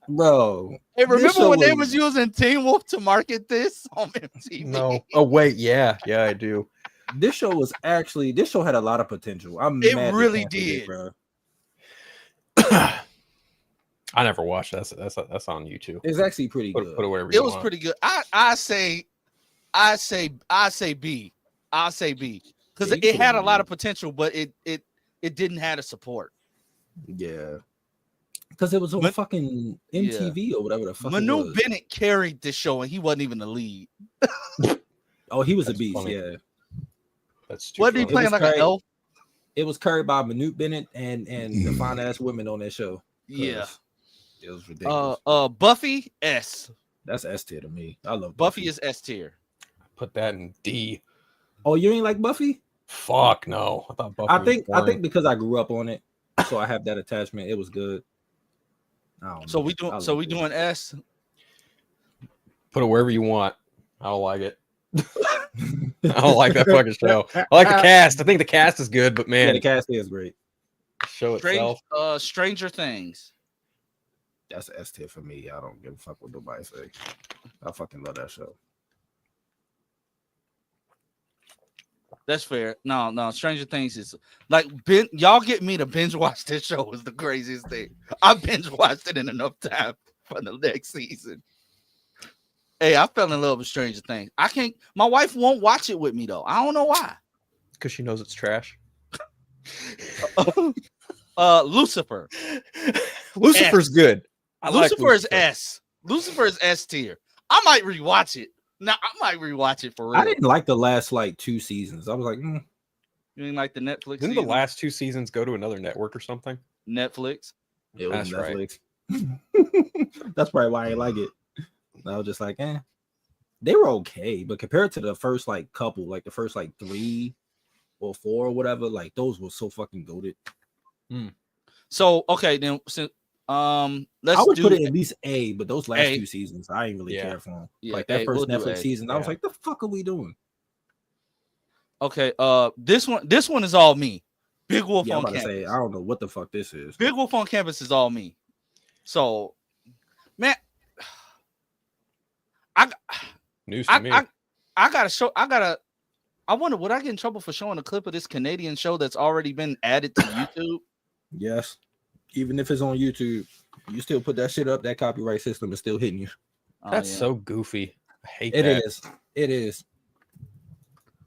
Bro, hey, remember when they was using Teen Wolf to market this on MTV? No. Oh wait, yeah, I do. This show had a lot of potential. It really did, bro. I never watched that. That's on YouTube. It's actually pretty good. Put it wherever it was pretty good. I say B. I'll say B because it had a lot of potential, but it didn't have the support. Yeah, because it was on fucking MTV or whatever the fuck. Manu Bennett carried this show, and he wasn't even the lead. Oh, he was a beast. Funny. Yeah, that's too. What did he play like an elf? It was carried by Manu Bennett and the fine ass women on that show. Yeah, it was ridiculous. Buffy S. That's S tier to me. I love Buffy is S tier. Put that in D. Oh, you ain't like Buffy? Fuck no. I thought Buffy. I think because I grew up on it, so I have that attachment. It was good. So we doing S. Put it wherever you want. I don't like it. I don't like that fucking show. I like the cast. I think the cast is good, but man, the cast is great. Show itself. Stranger Things. That's S tier for me. I don't give a fuck what nobody say. I fucking love that show. That's fair. No, Stranger Things is like y'all get me to binge watch this show is the craziest thing. I binge watched it in enough time for the next season. Hey, I fell in love with Stranger Things. I can't. My wife won't watch it with me though. I don't know why. Because she knows it's trash. Lucifer. Lucifer's good. Lucifer is S. Lucifer is S tier. I might rewatch it. Now I might rewatch it for real. I didn't like the last 2 seasons. I was like, You mean like the Netflix? Didn't the last 2 seasons go to another network or something? Netflix. It was That's Netflix. That's probably why I like it. I was just like, they were okay, but compared to the first couple, the first 3 or 4 or whatever, those were so fucking goated. So okay, then since let's I would put it at least A, but those last 2 seasons, I didn't really care for them. Yeah, that first we'll Netflix season, I was like, the fuck are we doing? Okay, this one is all me. Big Wolf on Campus. I don't know what the fuck this is. Big Wolf on Campus is all me. So, man, News to me. I wonder, would I get in trouble for showing a clip of this Canadian show that's already been added to YouTube? Yes. Even if it's on YouTube, you still put that shit up, that copyright system is still hitting you. That's so goofy. I hate it. That. It is.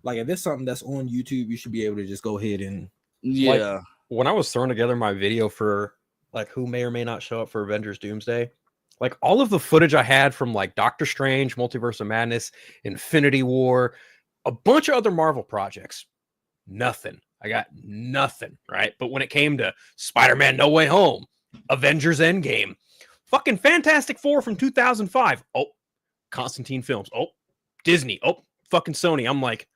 Like if it's something that's on YouTube, you should be able to just go ahead and Yeah. When I was throwing together my video for like who may or may not show up for Avengers Doomsday, like all of the footage I had from like Doctor Strange, Multiverse of Madness, Infinity War, a bunch of other Marvel projects, nothing. I got nothing, right? But when it came to Spider-Man No Way Home, Avengers Endgame, fucking Fantastic Four from 2005, oh, Constantine Films, oh, Disney, oh, fucking Sony. I'm like,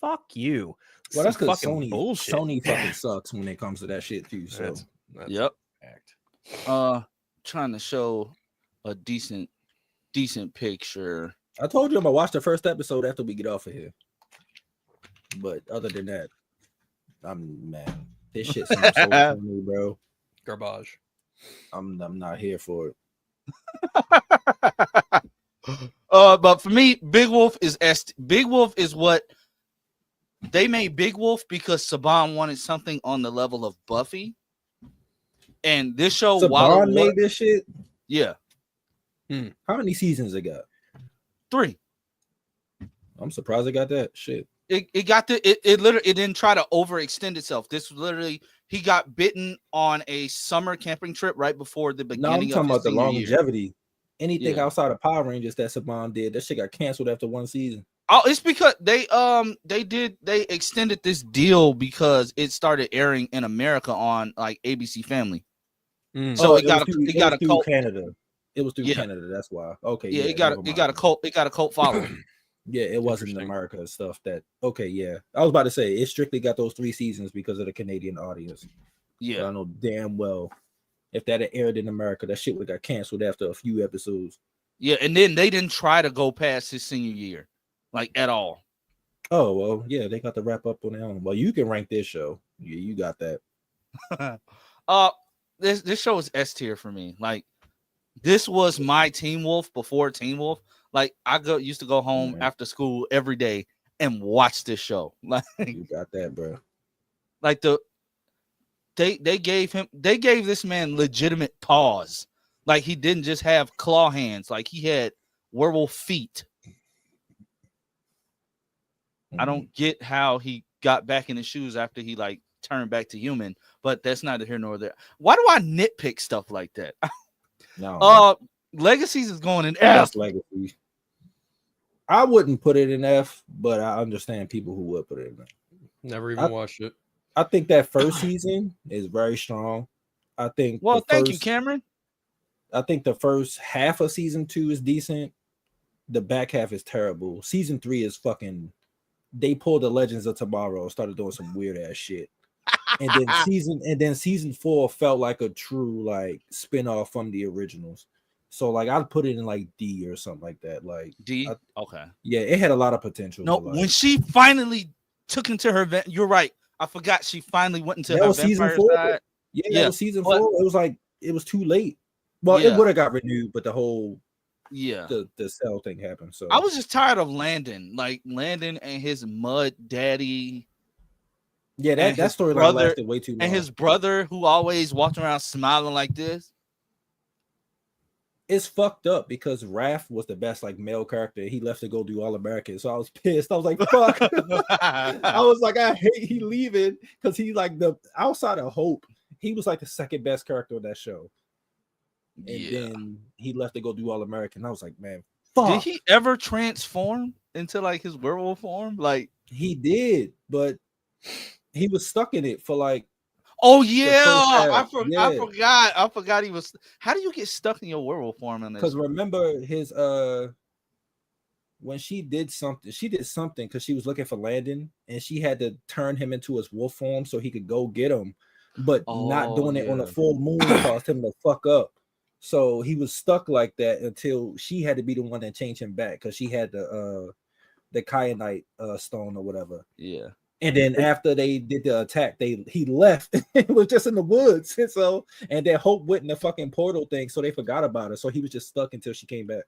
fuck you. well, that's because fucking Sony bullshit. Sony fucking sucks when it comes to that shit too. So That's Yep. fact. Trying to show a decent picture. I told you I'm gonna watch the first episode after we get off of here. But other than that, I'm man. This shit seems so funny, bro. Garbage. I'm not here for it. But for me, Big Wolf is Big Wolf is what they made Big Wolf because Saban wanted something on the level of Buffy. And this show, Saban made this shit. yeah, How many seasons it got? 3. I'm surprised it got that shit. It got it literally it didn't try to overextend itself. This was literally he got bitten on a summer camping trip right before the No, beginning I'm talking of his about the senior year. longevity. Anything Yeah. outside of Power Rangers that Saban did, that shit got canceled after one season. Oh, it's because they extended this deal because it started airing in America on like ABC Family. Mm. So it was got a through cult. Canada. It was through Yeah. Canada. That's why. Okay. Yeah, it never got a mind. cult following. Yeah, it wasn't Interesting. America and stuff. That okay. Yeah, I was about to say it strictly got those 3 seasons because of the Canadian audience. But Yeah, I know damn well if that had aired in America, that shit would have got canceled after a few episodes. yeah, and then they didn't try to go past his senior year, like at all. Oh well, yeah, they got to wrap up on their own. Well, you can rank this show. Yeah, you got that. This show is S tier for me. Like this was my Teen Wolf before Teen Wolf. Like I used to go home Mhm. after school every day and watch this show. Like You got that, bro. like they gave this man legitimate paws. Like he didn't just have claw hands. Like he had werewolf feet. I don't get how he got back in his shoes after he like turned back to human, but that's neither here nor there. Why do I nitpick stuff like that? No. Legacies is going in F. That's legacy. I wouldn't put it in F, but I understand people who would put it in F. Never even watched it. I think that first season is very strong. I think Well, the thank you, first- Cameron. I think the first half of season 2 is decent. The back half is terrible. Season 3 is fucking. They pulled the Legends of Tomorrow, started doing some weird ass shit, and then season 4 felt like a true like spin-off from the originals. So like I'd put it in like D or something like that. Like D. Okay. yeah, it had a lot of potential. No, but, like, when she finally took into her you're right. I forgot she finally went into That her was season vampire 4. side. yeah, yeah, that was season but- 4. It was like it was too late. Well, Yeah. it would have got renewed, but the whole Yeah. the cell thing happened. So I was just tired of Landon. Like Landon and his mud daddy yeah, and that his storyline brother- lasted way too long. and his brother who always walked around smiling like this. It's fucked up because Raph was the best like male character. He left to go do All American, so I was pissed. I was like, "Fuck!" I was like, "I hate he leaving," because he like the outside of Hope, he was like the second best character on that show, and then he left to go do All American. I was like, "Man, fuck!" Did he ever transform into like his werewolf form? Like, He did, but he was stuck in it for like. oh first yeah, half, I forgot he was. How do you get stuck in your werewolf form in this? Because remember his when she did something because she was looking for Landon and she had to turn him into his wolf form so he could go get him, but not Oh, doing it on a yeah. full moon caused him to fuck up. So he was stuck like that until she had to be the one that changed him back because she had the kyanite stone or whatever. Yeah. And then after they did the attack, he left. It was just in the woods. And then Hope went in the fucking portal thing, so they forgot about it. So he was just stuck until she came back.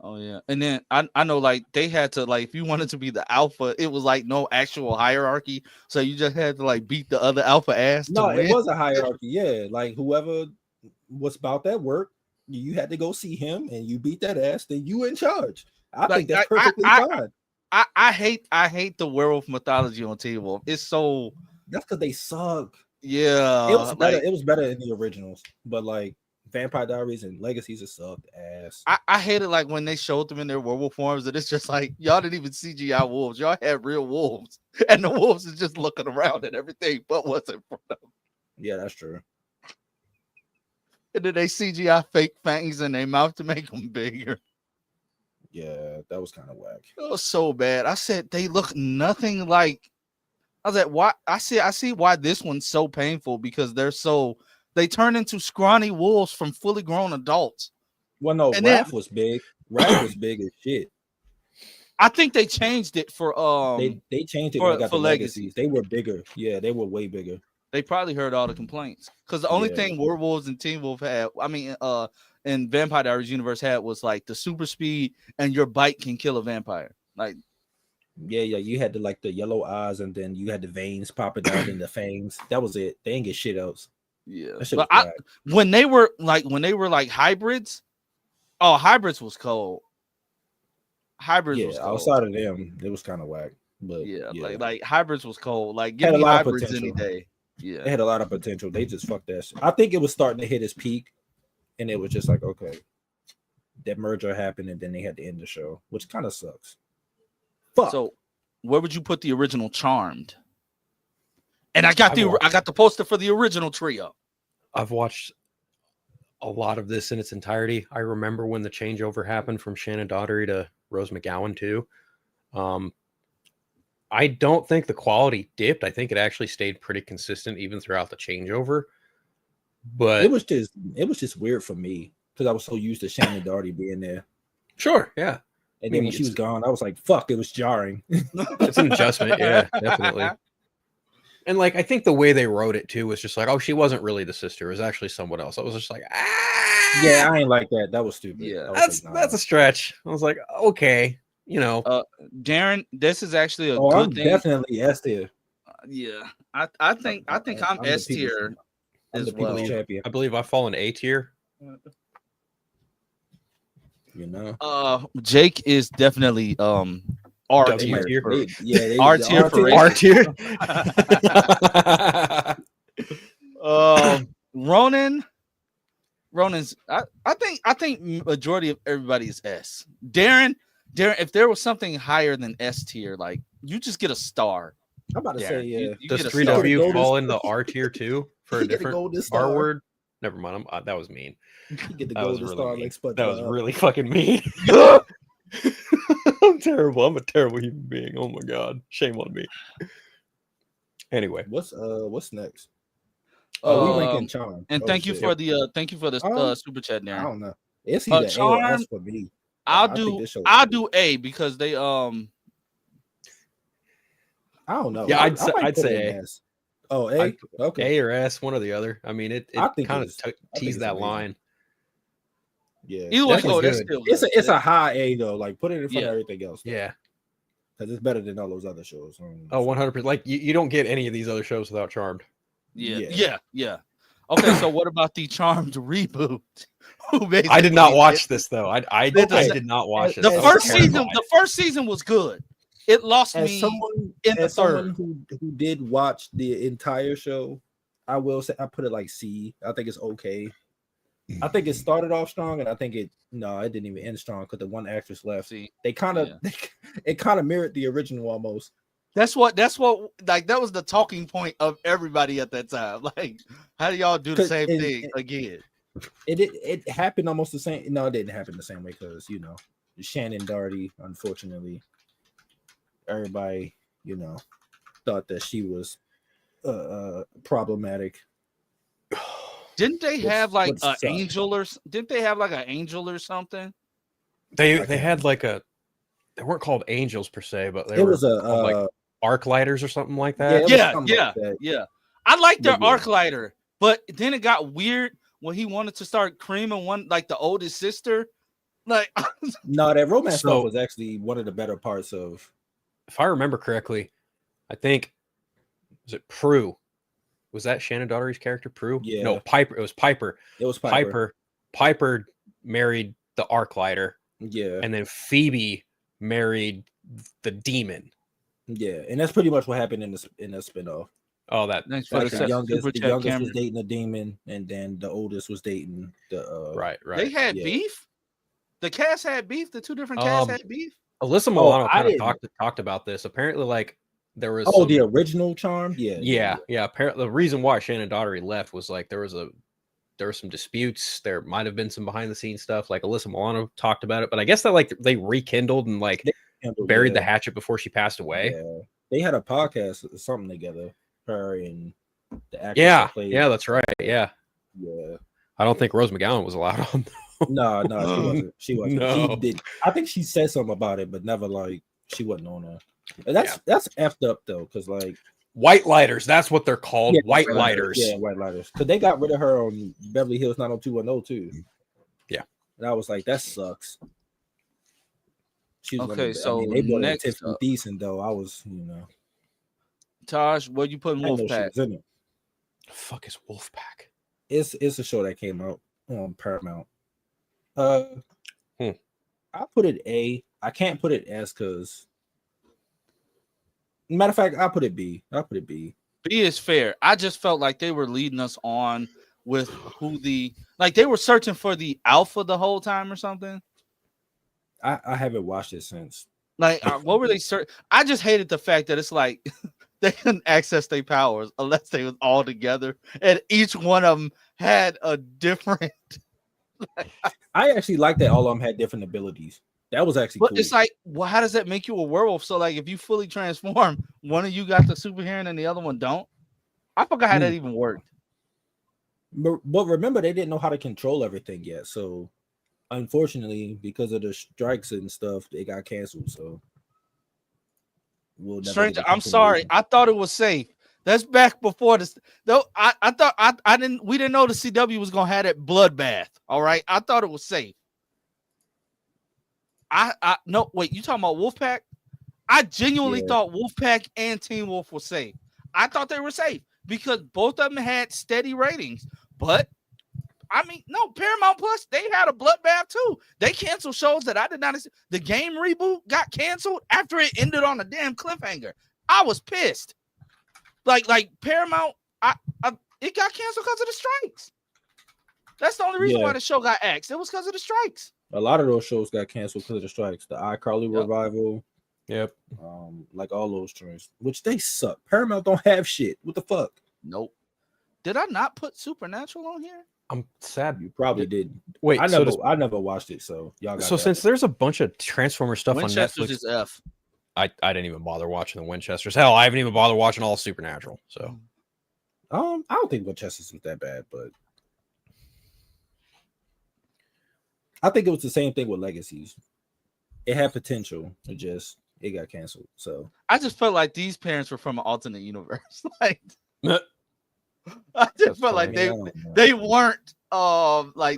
Oh yeah. And then I know like they had to like if you wanted to be the alpha, it was like no actual hierarchy. So you just had to like beat the other alpha ass. No, to it win. was a hierarchy. Yeah, like whoever was about that work, you had to go see him, and you beat that ass. Then you in charge. I Like, think that's I- perfectly I- fine. I hate the werewolf mythology on Teen Wolf. It's so That's because they suck. yeah. It was better. like, It was better in the originals, but like Vampire Diaries and Legacies, it sucked ass. I hate it like when they showed them in their werewolf forms, and it's just like y'all didn't even CGI wolves. Y'all had real wolves, and the wolves is just looking around at everything but what's in front of them. Yeah, that's true. And then they CGI fake fangs in their mouth to make them bigger. Yeah, that was kind of whack. It was so bad. I said they look nothing like. I was like, why? I see why this one's so painful because they turn into scrawny wolves from fully grown adults. Well, no, And then- Raph was big. Raph was big as shit. I think they changed it for They changed it for- when they got for the Legacy. Legacies. They were bigger. Yeah, they were way bigger. They probably heard all the complaints because the only Yeah. thing Werewolves and Teen Wolf had, in Vampire Diaries universe had was like the super speed and your bite can kill a vampire. Like, Yeah, you had the yellow eyes, and then you had the veins popping out in the fangs. That was it. They didn't get shit else. yeah. That shit But was whack. when they were like hybrids, oh, hybrids was cold. Hybrids Yeah, was cold. outside of them, it was kind of whack. But Yeah, like hybrids was cold. Like, Had give a me lot of hybrids any potential. day. Yeah. they had a lot of potential. They just fucked that shit. I think it was starting to hit its peak, and it was just like, okay, that merger happened, and then they had to end the show, which kind of sucks. Fuck. So, where would you put the original Charmed? And I got I I got the poster for the original trio. I've watched a lot of this in its entirety. I remember when the changeover happened from Shannon Daugherty to Rose McGowan too. I don't think the quality dipped. I think it actually stayed pretty consistent even throughout the changeover. But it was just weird for me because I was so used to Shannon Daugherty being there, sure, yeah, and then when she was gone, I was like, "Fuck!" It was jarring. it's an adjustment. Yeah, definitely. And like, I think the way they wrote it too was just like, oh, she wasn't really the sister; it was actually someone else. I was just like, ah, Yeah, I ain't like that. That was stupid. Yeah, I was that's like, that's nah. a stretch. I was like, okay, you know, Darren, this is actually a Oh, I'm good thing. definitely S tier. Yeah, I think I'm the S tier people's- I'm as the people's well. champion. I believe I fall in A tier. You know, Jake is definitely R W tier. tier. for- they R tier for R tier. Ronan's I think majority of everybody is S. Darren, if there was something higher than S tier, like you just get a star. I'm about to Darren. say, yeah. You Does get a 3W star. fall in the R tier too for a He get a different golden R star. word? Never mind. that was mean. You get the That was golden really star mean. like SpongeBob. That was really fucking mean. I'm terrible. I'm a terrible human being. Oh my god. Shame on me. Anyway, What's next? Oh, we ranking Charm. And Oh, thank you shit. for the super chat, I Darren. don't know. It's either A or Charm, S for me. I'll I think do this show is I'll good. do A because they I don't know. Yeah, I I'd say- might I'd put it say in A. S. Oh, A. I'd Okay. A or S, one or the other. I mean, it I think kind of it's- I think teased it's that amazing. line. Yeah. either way Definitely go, that's good. still It's good. it's a high A though. Like put it in front Yeah. of everything else. Yeah. Because it's better than all those other shows. Oh, 100%. Like you don't get any of these other shows without Charmed. Yeah. Okay, so what about the Charmed reboot? Who I did not basically watch this though. I Okay. did not watch it. The I was first terrified. season. The first season was good. It lost As me someone in the as someone third. who did watch the entire show, I will say I put it like C. I think it's okay. I think it started off strong, and I think it didn't even end strong because the one actress left. See, They kind of it kind of mirrored the original almost. that's what like that was the talking point of everybody at that time. Like, how do y'all do the 'Cause same it- thing again? It happened almost the same. No, it didn't happen the same way because Shannon Daugherty, unfortunately, everybody thought that she was problematic. Didn't they Which- have like which an sucked. angel or didn't they have like an angel or something? They can't had like they weren't called angels per se, but they It were was a called, like arc lighters or something like Yeah, that. it was Yeah, something like that. yeah. I liked their But yeah. arc lighter, but then it got weird when he wanted to start creaming one like the oldest sister. Like, No, that romance So- stuff was actually one of the better parts of. If I remember correctly, I think was it Prue? Was that Shannon Daugherty's character, Prue? Yeah. No, Piper. It was Piper. It was Piper. Piper married the arc lighter, Yeah, and then Phoebe married the demon. Yeah, and that's pretty much what happened in the spinoff. Oh, that Thanks for Like the the youngest super the chat, youngest was Cameron. dating a demon, and then the oldest was dating the right. They had yeah. beef. The cast had beef. The two different casts had beef. Alyssa Oh, Milano I kind of didn't- talked about this. Apparently, like there was the original Charm. yeah. Apparently, the reason why Shannon Daugherty left was like there were some disputes. There might have been some behind the scenes stuff. Like Alyssa Milano talked about it, but I guess that like they rekindled and like buried the hatchet before she passed away. Yeah, they had a podcast or something together. Her and the actress. Yeah, that played, yeah, that's right. Yeah, yeah. I don't think Rose McGowan was allowed on. No, she wasn't. She wasn't. No. She did. I think she said something about it, but never like she wasn't on her. And that's effed up though, because like White lighters, that's what they're called. yeah, white lighters. Yeah, white lighters. Because they got rid of her on Beverly Hills 90210 too. Yeah, and I was like, that sucks. She was Okay, so they brought in next Tiffany up. Decent though. I was, Taj, what you putting I didn't know she Wolfpack? was in it. The fuck is Wolfpack? It's a show that came out on Paramount. I put it A. I can't put it S because matter of fact, I put it B. B is fair. I just felt like they were leading us on with who they were searching for the alpha the whole time or something. I haven't watched it since. Like, what were they searching? I just hated the fact that it's like they couldn't access their powers unless they was all together, and each one of them had a different. I actually like that all of them had different abilities. That was actually But cool. it's like, well, how does that make you a werewolf? So, like, if you fully transform, one of you got the super hearing and the other one don't. I forgot how that even worked. But remember, they didn't know how to control everything yet. So, unfortunately, because of the strikes and stuff, they got canceled. So, we'll never Stranger, get a I'm sorry. continuation. I thought it was safe. That's back before this. Though I thought I didn't. We didn't know the CW was gonna have that bloodbath. All right, I thought it was safe. I no wait. You talking about Wolfpack? I genuinely thought Wolfpack and Teen Wolf were safe. I thought they were safe because both of them had steady ratings. But I mean, no, Paramount Plus, they had a bloodbath too. They canceled shows that I did not. The game reboot got canceled after it ended on a damn cliffhanger. I was pissed. Like Paramount, it got canceled because of the strikes. That's the only reason why the show got axed. It was because of the strikes. A lot of those shows got canceled because of the strikes. The iCarly revival, Yep. like all those shows, which they suck. Paramount don't have shit. What the fuck? Nope. Did I not put Supernatural on here? I'm sad. You probably did. Wait, I never watched it, so y'all got so that. since there's a bunch of Transformer stuff Winchester's on Netflix, is F. I didn't even bother watching the Winchesters. Hell, I haven't even bothered watching all Supernatural. So I don't think Winchester's was that bad, but I think it was the same thing with Legacies. It had potential, it got canceled. So I just felt like these parents were from an alternate universe. Like Meh. I just That's felt like funny. they weren't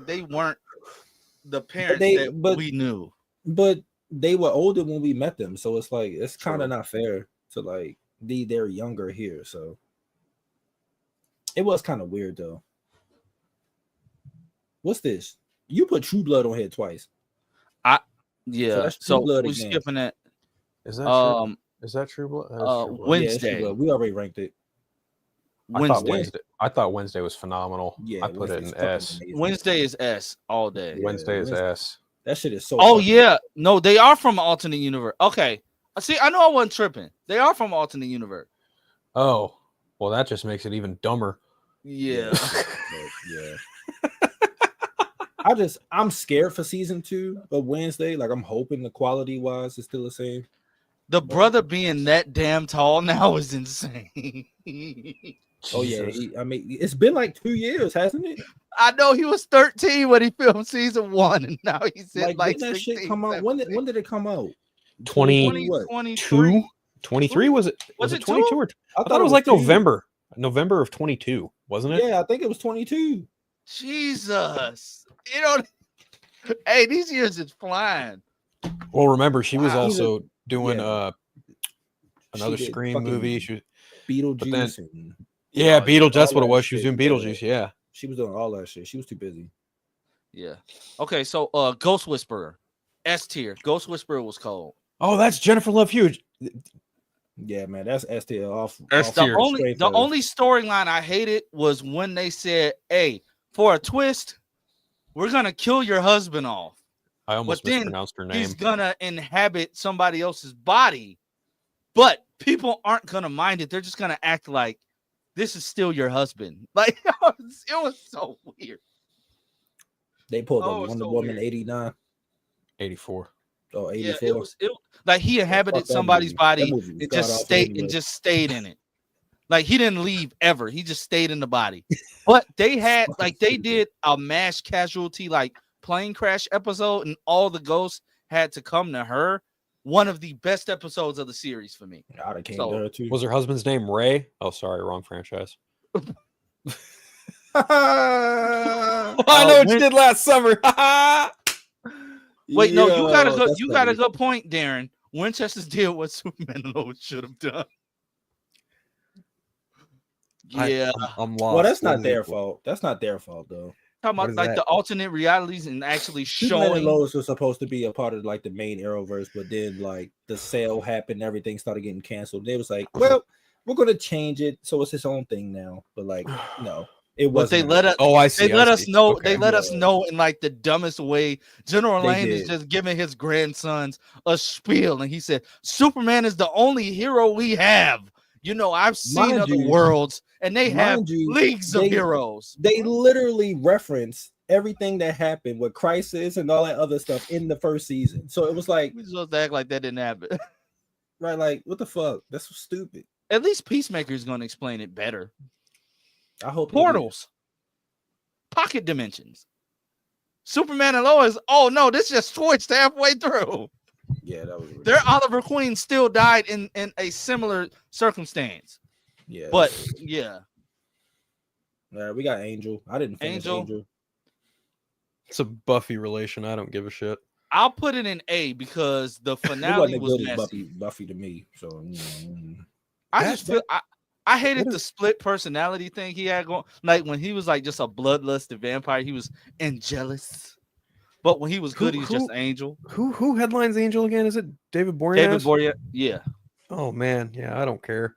they weren't the parents that we knew. But they were older when we met them, so it's like it's kind of not fair to like they're younger here. So it was kind of weird though. What's this? You put True Blood on here twice. Yeah. that's True So Blood we're again. skipping it. is that true? Is that True Blood? That is True Blood. Yeah, it's True Wednesday. Blood. We already ranked it. I thought Wednesday was phenomenal. Yeah, I put it Wednesday's in fucking S. amazing. Wednesday is S all day. Yeah, Wednesday is Wednesday. S. That shit is so. Oh fucking- yeah. No, they are from an alternate universe. Okay. See, I know I wasn't tripping. They are from an alternate universe. Oh, well, that just makes it even dumber. Yeah. yeah. I'm scared for season 2 of Wednesday. Like I'm hoping the quality wise is still the same. The brother being that damn tall now is insane. Oh yeah, Jesus. I mean it's been like 2 years, hasn't it? I know he was 13 when he filmed season 1, and now he's in like when that 16, shit come out? When did it come out? 20 what? 2023. 23 was it? Was Was it it 22 two? or I thought it was like 2. November of 22, wasn't it? Yeah, I think it was 22. Jesus. You know, hey, these years is flying. Well, remember she was Wow. also doing Yeah. another She did Scream fucking movie. She was, Beetlejuice and yeah, Oh, Beetlejuice. That's all what it that was. She was shit, doing yeah. Beetlejuice. Yeah. she was doing all that shit. She was too busy. Yeah. Okay, so Ghost Whisperer. S tier. Ghost Whisperer was cold. Oh, that's Jennifer Love Hughes. Yeah, man, that's S tier off. S off tier. straight The for- only storyline I hated was when they said, "Hey, for a twist, we're gonna kill your husband off, I almost but then mispronounced her name. he's gonna inhabit somebody else's body." But people aren't gonna mind it. They're just gonna act like this is still your husband. Like it was so weird. They pulled Oh, a it was Wonder so Woman weird. 89 84. or 84. Yeah, it like he inhabited fuck that somebody's movie. body That movie was and just god-awful stayed anyway. and just stayed in it. Like he didn't leave ever. He just stayed in the body. But they had like they did a mass casualty like plane crash episode, and all the ghosts had to come to her. One of the best episodes of the series for me. I'd have came So, to her too. Was her husband's name Ray? Oh, sorry, wrong franchise. I I know what when- you did last summer. Wait, no, you got a good point, Darren. Winchester's did what Superman and Lois should have done. Yeah, I'm lost. Well, that's What not is their it? fault. That's not their fault though. talking What about is like that? the alternate realities and actually Superman and showing. Lois was supposed to be a part of like the main Arrowverse, but then like the sale happened, everything started getting canceled. They was like, well, we're gonna change it so it's its own thing now. But like, no, it But wasn't. they let us. Oh, I see. They let us know. Okay. They let us Yeah. know in like the dumbest way. General They Lane is did. just giving his grandsons a spiel, and he said, "Superman is the only hero we have. You know, I've seen Mind other you- worlds, and they have mind you, leagues of they- heroes." They literally reference everything that happened with Crisis and all that other stuff in the first season. So it was like, We supposed to act like that didn't happen. right, like what the fuck? That's so stupid. At least Peacemaker is going to explain it better. I hope they do. Portals, pocket dimensions, Superman and Lois. Oh no, this just switched halfway through. Yeah, that was Their Oliver Queen still died in a similar circumstance. yeah. But yeah, we got Angel. I didn't finish Angel. Angel. It's a Buffy relation. I don't give a shit. I'll put it in A because the It finale wasn't was as good as messy. Buffy to me. So I That- just feel I hated what the split personality thing he had going. Like when he was like just a bloodlusted vampire, he was angelus. But when he was good, he was just who- angel. Who headlines Angel again? Is it David Boreanaz? David Boreanaz, yeah. Oh man, yeah, I don't care.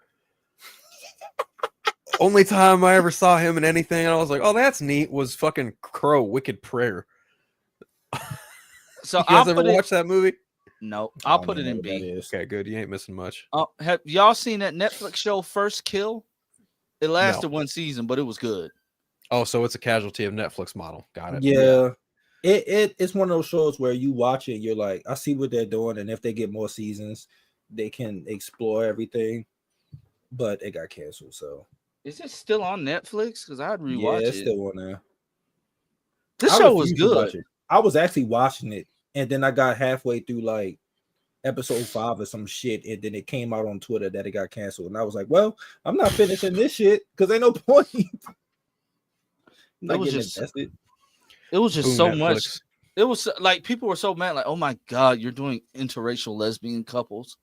Only time I ever saw him in anything, and I was like, "Oh, that's neat." Was fucking Crow, Wicked Prayer. So You I'll guys ever put it. watch that movie? No, I'll I put don't it know in what that B. is. Okay, good. You ain't missing much. Have y'all seen that Netflix show First Kill? It lasted one season, but it was good. Oh, so it's a casualty of Netflix model. Got it. Yeah. It's one of those shows where you watch it, you're like, I see what they're doing, and if they get more seasons, they can explore everything. But it got canceled, so Is it still on Netflix? Because I'd yeah, rewatch it's it. still on there. This I show was refuse to watch good. it. I was actually watching it, and then I got halfway through like episode 5 or some shit, and then it came out on Twitter that it got canceled, and I was like, well, I'm not finishing this shit because ain't no point. I'm not was getting just- invested. It was just Boom, so Netflix. much. It was like people were so mad, like, "Oh my god, you're doing interracial lesbian couples."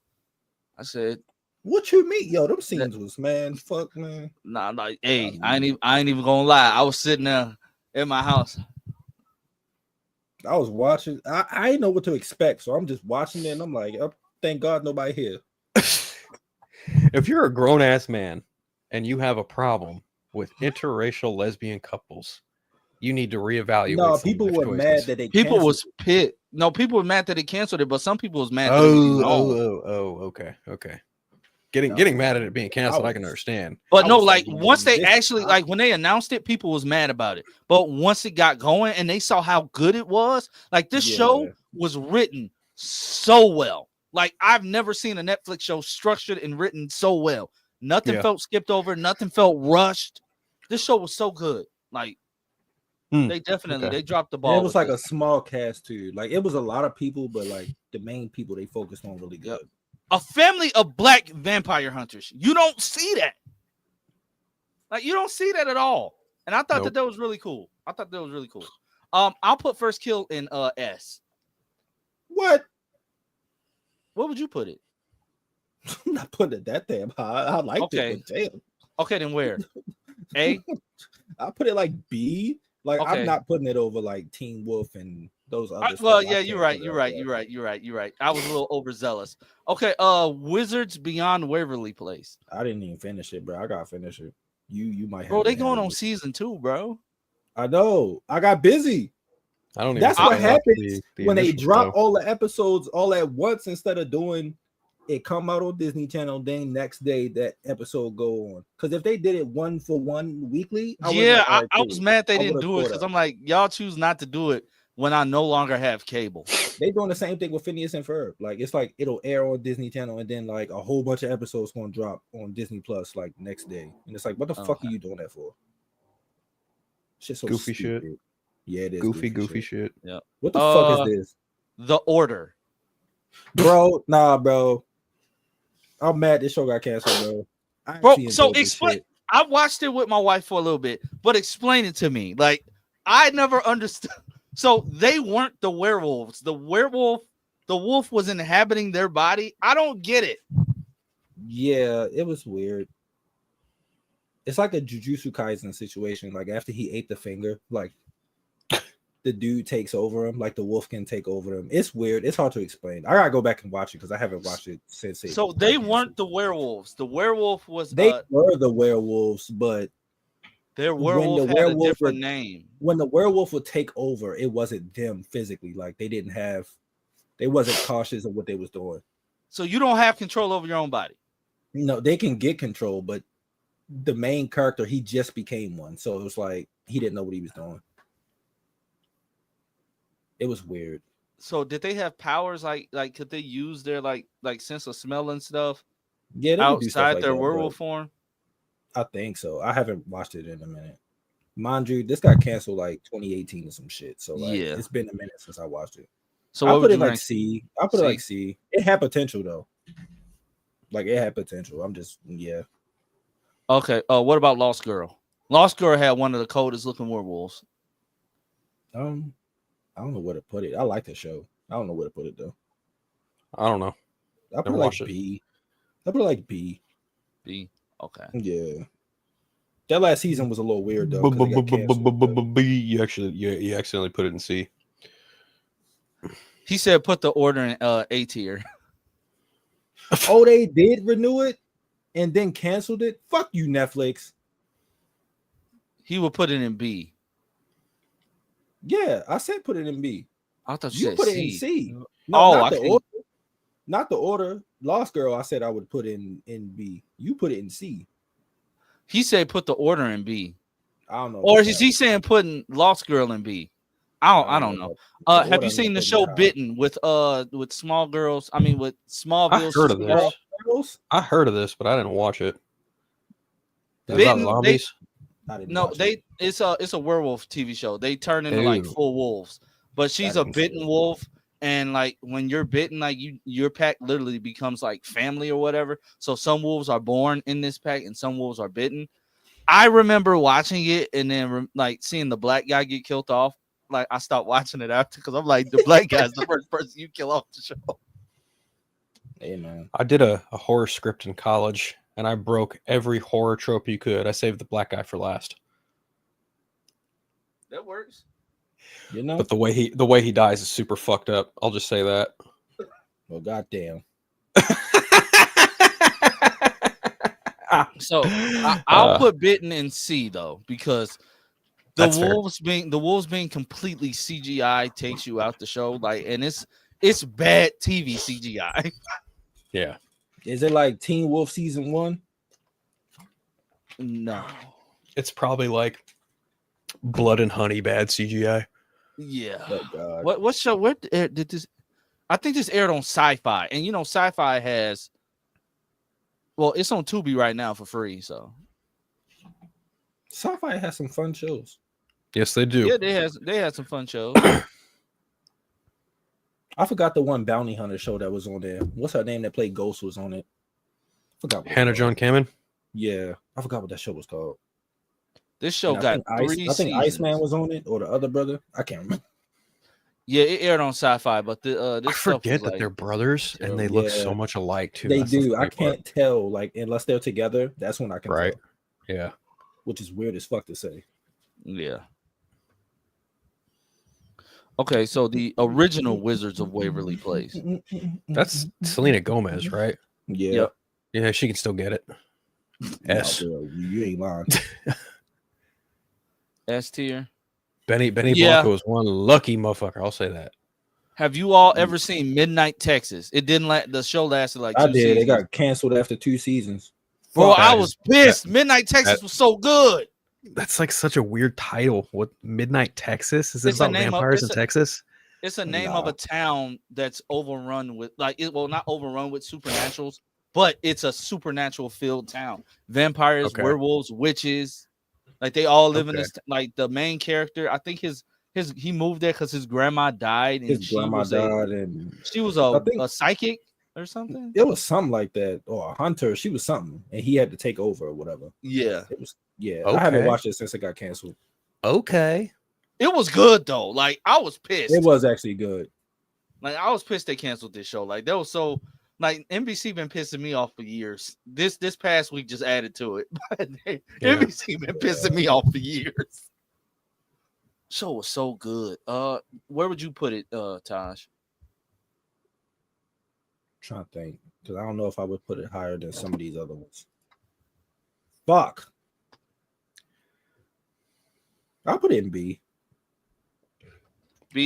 I said, What you mean, yo? Them scenes was man, fuck man. "Nah, like, hey, I ain't even gonna lie. I was sitting there in my house. I was watching. I didn't know what to expect, so I'm just watching it, and I'm like, oh, thank God nobody here. If you're a grown ass man and you have a problem with interracial lesbian couples, you need to reevaluate. No, some people life were choices. mad that they People canceled was pit. No, people were mad that they canceled it, but some people was mad. That it was long. Okay. Getting mad at it being canceled, I can was- understand. But I no, was like like, once they this- actually like when they announced it, people was mad about it. But once it got going and they saw how good it was, like this show Yeah. was written so well. Like I've never seen a Netflix show structured and written so well. Nothing Yeah. felt skipped over, nothing felt rushed. This show was so good. Like they definitely okay. they dropped the And ball. it was with like a this. small cast too. Like it was a lot of people, but like the main people they focused on really good. a family of black vampire hunters. You don't see that. Like you don't see that at all. And I thought Nope. that was really cool. I thought that was really cool. I'll put First Kill in S. What? What would you put it? I'm not putting it that damn high. I liked Okay. it, but damn. Okay, then where? A? I put it like B. Like Okay. I'm not putting it over like Teen Wolf and those other. Well, stuff. I yeah, can't you're right. figure You're out right. that. You're right. You're right. You're right. I was a little overzealous. Okay. Wizards Beyond Waverly Place. I didn't even finish it, bro. I gotta finish it. You might have. Bro, they it going ahead of on me. season 2, bro. I know. I got busy. I don't even. That's think what I watched happens the when they initial drop show. all the episodes all at once instead of doing it come out on Disney Channel. Then next day that episode go on. Because if they did it 1 for 1 weekly, I was Yeah, like, all right, I cool. was mad they I didn't would've do it caught because up. I'm like, y'all choose not to do it when I no longer have cable. They doing the same thing with Phineas and Ferb. Like it's like it'll air on Disney Channel and then like a whole bunch of episodes gonna drop on Disney Plus like next day. And it's like, what the fuck Okay. are you doing that for? Shit so Goofy shit. stupid. Yeah, it is Goofy shit. What the fuck is this? The Order. Bro, nah, bro. I'm mad this show got canceled, bro. I Bro, actually so enjoyed this explain. shit. I watched it with my wife for a little bit, but explain it to me. Like, I never understood. So they weren't the werewolves. The wolf was inhabiting their body. I don't get it. Yeah, it was weird. It's like a Jujutsu Kaisen situation. Like after he ate the finger, like the dude takes over him, like the wolf can take over him. It's weird. It's hard to explain. I gotta go back and watch it because I haven't watched it since. So they weren't the werewolves. The werewolf was They were the werewolves, but their when werewolf the had werewolf a different would- name. when the werewolf would take over, it wasn't them physically. Like they wasn't cautious of what they was doing. So you don't have control over your own body. No, they can get control, but the main character, he just became one. So it was like he didn't know what he was doing. It was weird. So did they have powers like could they use their like sense of smell and stuff Yeah, they could do stuff outside like their that, werewolf but form? I think so. I haven't watched it in a minute. Mind you, this got canceled like 2018 or some shit. So like, Yeah. it's been a minute since I watched it. So I what put would it you like rank? C. I put it C? like C. It had potential though. Like it had potential. I'm just Okay. What about Lost Girl? Lost Girl had one of the coldest looking werewolves. I don't know where to put it. I like the show. I don't know where to put it though. I don't know. I put Never it like watched it. B. I put it like B. B. Okay. Yeah. That last season was a little weird though. 'cause it got canceled, but- You accidentally put it in C. He said put the order in A tier. Oh, they did renew it and then canceled it. Fuck you, Netflix. He would put it in B. Yeah, I said put it in B. I thought you You said put C. it in C. No, Oh, not I the see. order. Not the order. Lost Girl, I said I would put in B. You put it in C. He said put the order in B. I don't know. Or about is that. he saying putting Lost Girl in B? I don't know. about the Have order. you seen the I'm show not putting Bitten with small girls? I mean with Smallville. I heard of Supergirl? this. Girls? I heard of this, but I didn't watch it. Is Bitten, that zombies? I didn't No, watch it. it's a werewolf TV show. They turn into like Ew. full wolves, but she's a didn't see bitten it. wolf, and like when you're bitten, like your pack literally becomes like family or whatever. So some wolves are born in this pack, and some wolves are bitten. I remember watching it and then like seeing the black guy get killed off. Like I stopped watching it after because I'm like the black guy's the first person you kill off the show. Hey man. I did a horror script in college, and I broke every horror trope you could. I saved the black guy for last. That works. You know? But the way he dies is super fucked up. I'll just say that. Well, goddamn. So I'll put bitten in C though because the That's fair. wolves being completely CGI takes you out the show like, and it's bad TV CGI. Yeah. Is it like Teen Wolf season 1? No, It's probably like Blood and Honey bad CGI. yeah. Oh god. What show? Where did this? I think this aired on Sci-Fi, and you know Sci-Fi has. Well, it's on Tubi right now for free. So Sci-Fi has some fun shows. Yes, they do. yeah, they had some fun shows. I forgot the one bounty hunter show that was on there. What's her name that played Ghost was on it? Forgot. what it Hannah was. John Kamen. Yeah, I forgot what that show was called. This show And got I think, three I think seasons. Iceman was on it, or the other brother. I can't remember. Yeah, it aired on Sci-Fi, but this I stuff forget was that like, they're brothers and they look Yeah. so much alike too. They That's the do. I funny part. can't tell, like, unless they're together. That's when I can Right. tell, Yeah. which is weird as fuck to say. yeah. Okay, so the original Wizards of Waverly Place. That's Selena Gomez, right? Yeah. Yep. Yeah, she can still get it. S. No, girl, you ain't lying. S tier. Benny Yeah. Blanco is one lucky motherfucker. I'll say that. Have you all ever seen Midnight Texas? It didn't the show lasted like I 2 did. seasons. They got canceled after 2 seasons. Bro, Fuck. I was pissed. Midnight Texas was so good. That's like such a weird title. What Midnight Texas? Is it It's a about name of- vampires it's in a- Texas? It's a name of Nah. a town that's overrun with not overrun with supernaturals, but it's a supernatural filled town. Vampires, Okay. werewolves, witches, like they all live in Okay. this. Like the main character, I think he moved there because his grandma died, and His grandma died, and she was I think- a psychic or something. it was something like that, or a hunter. She was something, and he had to take over or whatever. Yeah, It was, yeah. I haven't Okay. watched it since it got canceled. Okay. it was good though. Like I was pissed. It was actually good. Like I was pissed they canceled this show. Like that was so. Like NBC been pissing me off for years. This past week just added to it. But Yeah. NBC been pissing me off for years. Show was so good. Where would you put it, Taj? Trying to think, because I don't know if I would put it higher than some of these other ones. Fuck. I'll put it in B.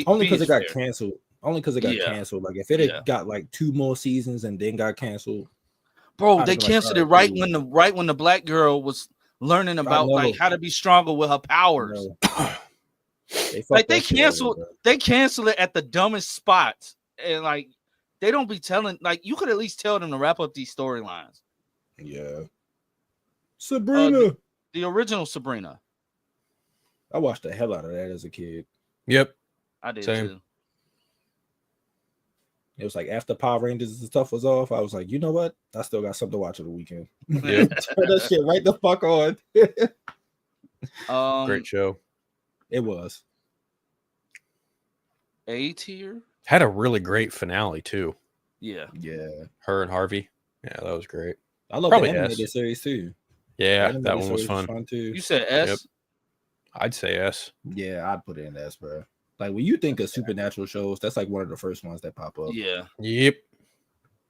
Only because it got canceled. Only because it got Yeah. canceled. Like if it had Yeah. got like 2 more seasons and then got canceled. Bro, I'd they be like, canceled it alright, right cool. when the black girl was learning about know. like how to be stronger with her powers. No. They Like fucked they that shit canceled, over, they cancel it at the dumbest spots, and like they don't be telling. Like you could at least tell them to wrap up these storylines. bro. Yeah. Sabrina. The original Sabrina, I watched the hell out of that as a kid. Yep. I did Same. too. It was like after Power Rangers and stuff was off, I was like, you know what? I still got something to watch on the weekend. Yep. Turn that shit right the fuck on. Great show. It was. A tier. Had a really great finale too. Yeah, Yeah. Her and Harvey. Yeah, that was great. I love Probably the animated S. series too. Yeah, The that animated one was series fun. too. you said S. Yep. I'd say S. Yeah, I'd put it in S, bro. Like when you think of supernatural shows, that's like one of the first ones that pop up. Yeah, Yep.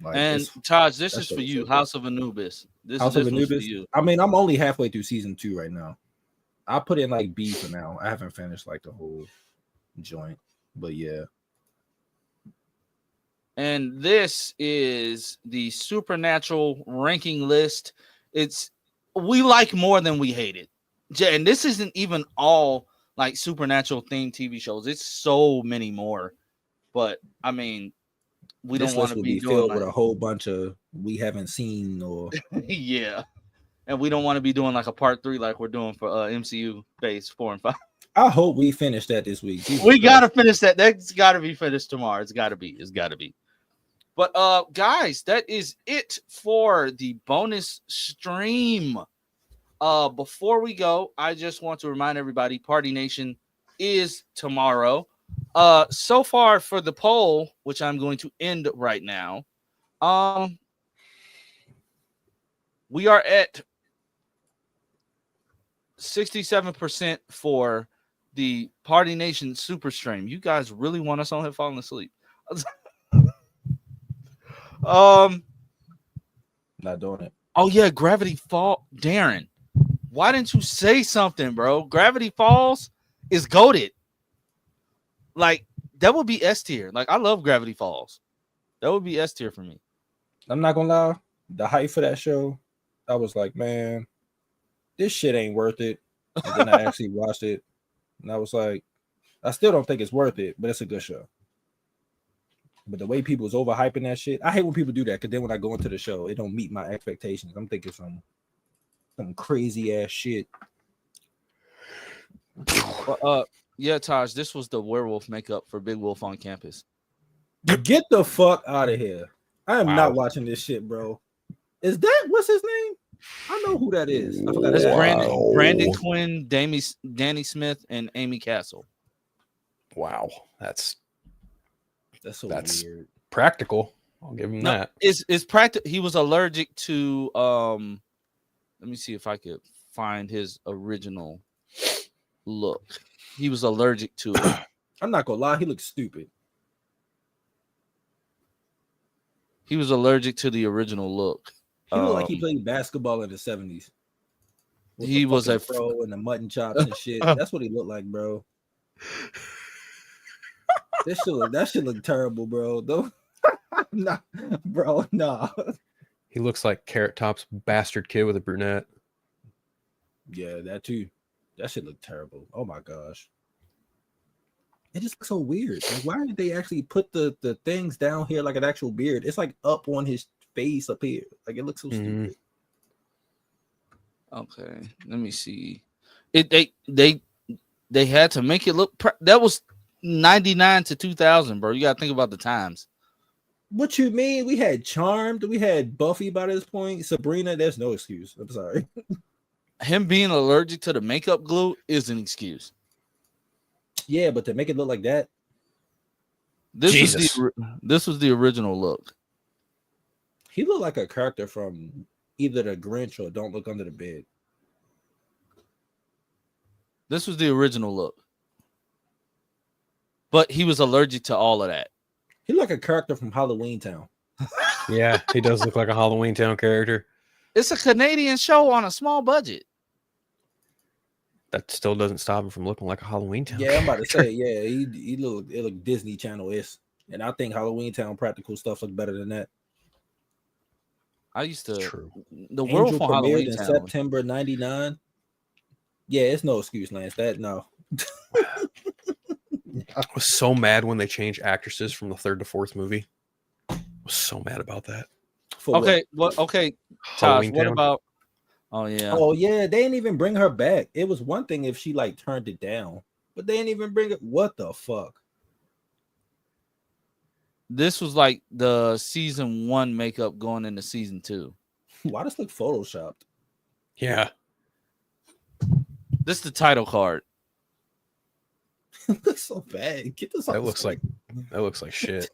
Like, and it's Taj, this that is show for was you, so good. House of Anubis. This House this of one's for Anubis. you. I mean, I'm only halfway through season 2 right now. I put in like B for now. I haven't finished like the whole joint, but yeah. And this is the supernatural ranking list. It's we like more than we hated. And this isn't even all like supernatural themed TV shows. It's so many more. But I mean, we This don't want list to will be be doing filled like, with a whole bunch of we haven't seen or yeah. And we don't want to be doing like a part 3 like we're doing for MCU phase 4 and 5. I hope we finish that this week. Jesus We Christ. gotta finish that. That's gotta be finished tomorrow. It's gotta be. But guys, that is it for the bonus stream. Before we go, I just want to remind everybody Party Nation is tomorrow. So far for the poll, which I'm going to end right now. We are at 67% for the Party Nation super stream. You guys really want us on here falling asleep? Not doing it. Oh yeah, Gravity Fall. Darren, why didn't you say something, bro? Gravity Falls is goated. Like that would be S tier. Like I love Gravity Falls. That would be S tier for me. I'm not gonna lie. The hype for that show, I was like, man, this shit ain't worth it. And then I actually watched it, and I was like, I still don't think it's worth it, but it's a good show. But the way people was overhyping that shit, I hate when people do that because then when I go into the show, it don't meet my expectations. I'm thinking some crazy ass shit. But, yeah, Taj, this was the werewolf makeup for Big Wolf on Campus. Get the fuck out of here. I am Wow. not watching this shit, bro. Is that what's his name? I know who that is. I forgot That's his name. Wow. Brandon Quinn, Danny Smith, and Amy Castle. Wow. That's That's so That's- weird. practical. I'll give him that. It's practical. He was allergic to let me see if I could find his original look. He was allergic to it. I'm not gonna lie, he looks stupid. He was allergic to the original look. He looked like he played basketball in the 70s. He was a pro and the mutton chops and shit. That's what he looked like, bro. That shit look terrible, bro. Though, nah, bro, nah. He looks like Carrot Top's bastard kid with a brunette. Yeah, that too. That shit look terrible. Oh my gosh. It just looks so weird. Like, why did they actually put the things down here like an actual beard? It's like up on his face up here. Like it looks so stupid. Okay, let me see. They had to make it look. That was 99 to 2000, bro. You gotta think about the times. What you mean? We had Charmed. We had Buffy by this point. Sabrina. There's no excuse. I'm sorry. Him being allergic to the makeup glue is an excuse. Yeah, but to make it look like that. This was the original look. He looked like a character from either The Grinch or Don't Look Under the Bed. This was the original look. But he was allergic to all of that. He looked like a character from Halloween Town. Yeah, he does look like a Halloween Town character. It's a Canadian show on a small budget. That still doesn't stop him from looking like a Halloween Town. Yeah, I'm about to say, yeah, he looked Disney Channel-esque. And I think Halloween Town practical stuff look better than that. I used to. True. The world Angel for premiered Halloween in Town. September '99. Yeah, it's no excuse, Lance. That no. I was so mad when they changed actresses from the third to fourth movie. I was so mad about that. For Okay, what? Okay, Tosh, Halloween what Town. about? Oh yeah. Oh yeah, they didn't even bring her back. It was one thing if she like turned it down, but they didn't even bring it. What the fuck? This was like the season 1 makeup going into season 2. Why does look photoshopped? Yeah. This is the title card. It looks so bad. Get this. That looks like shit.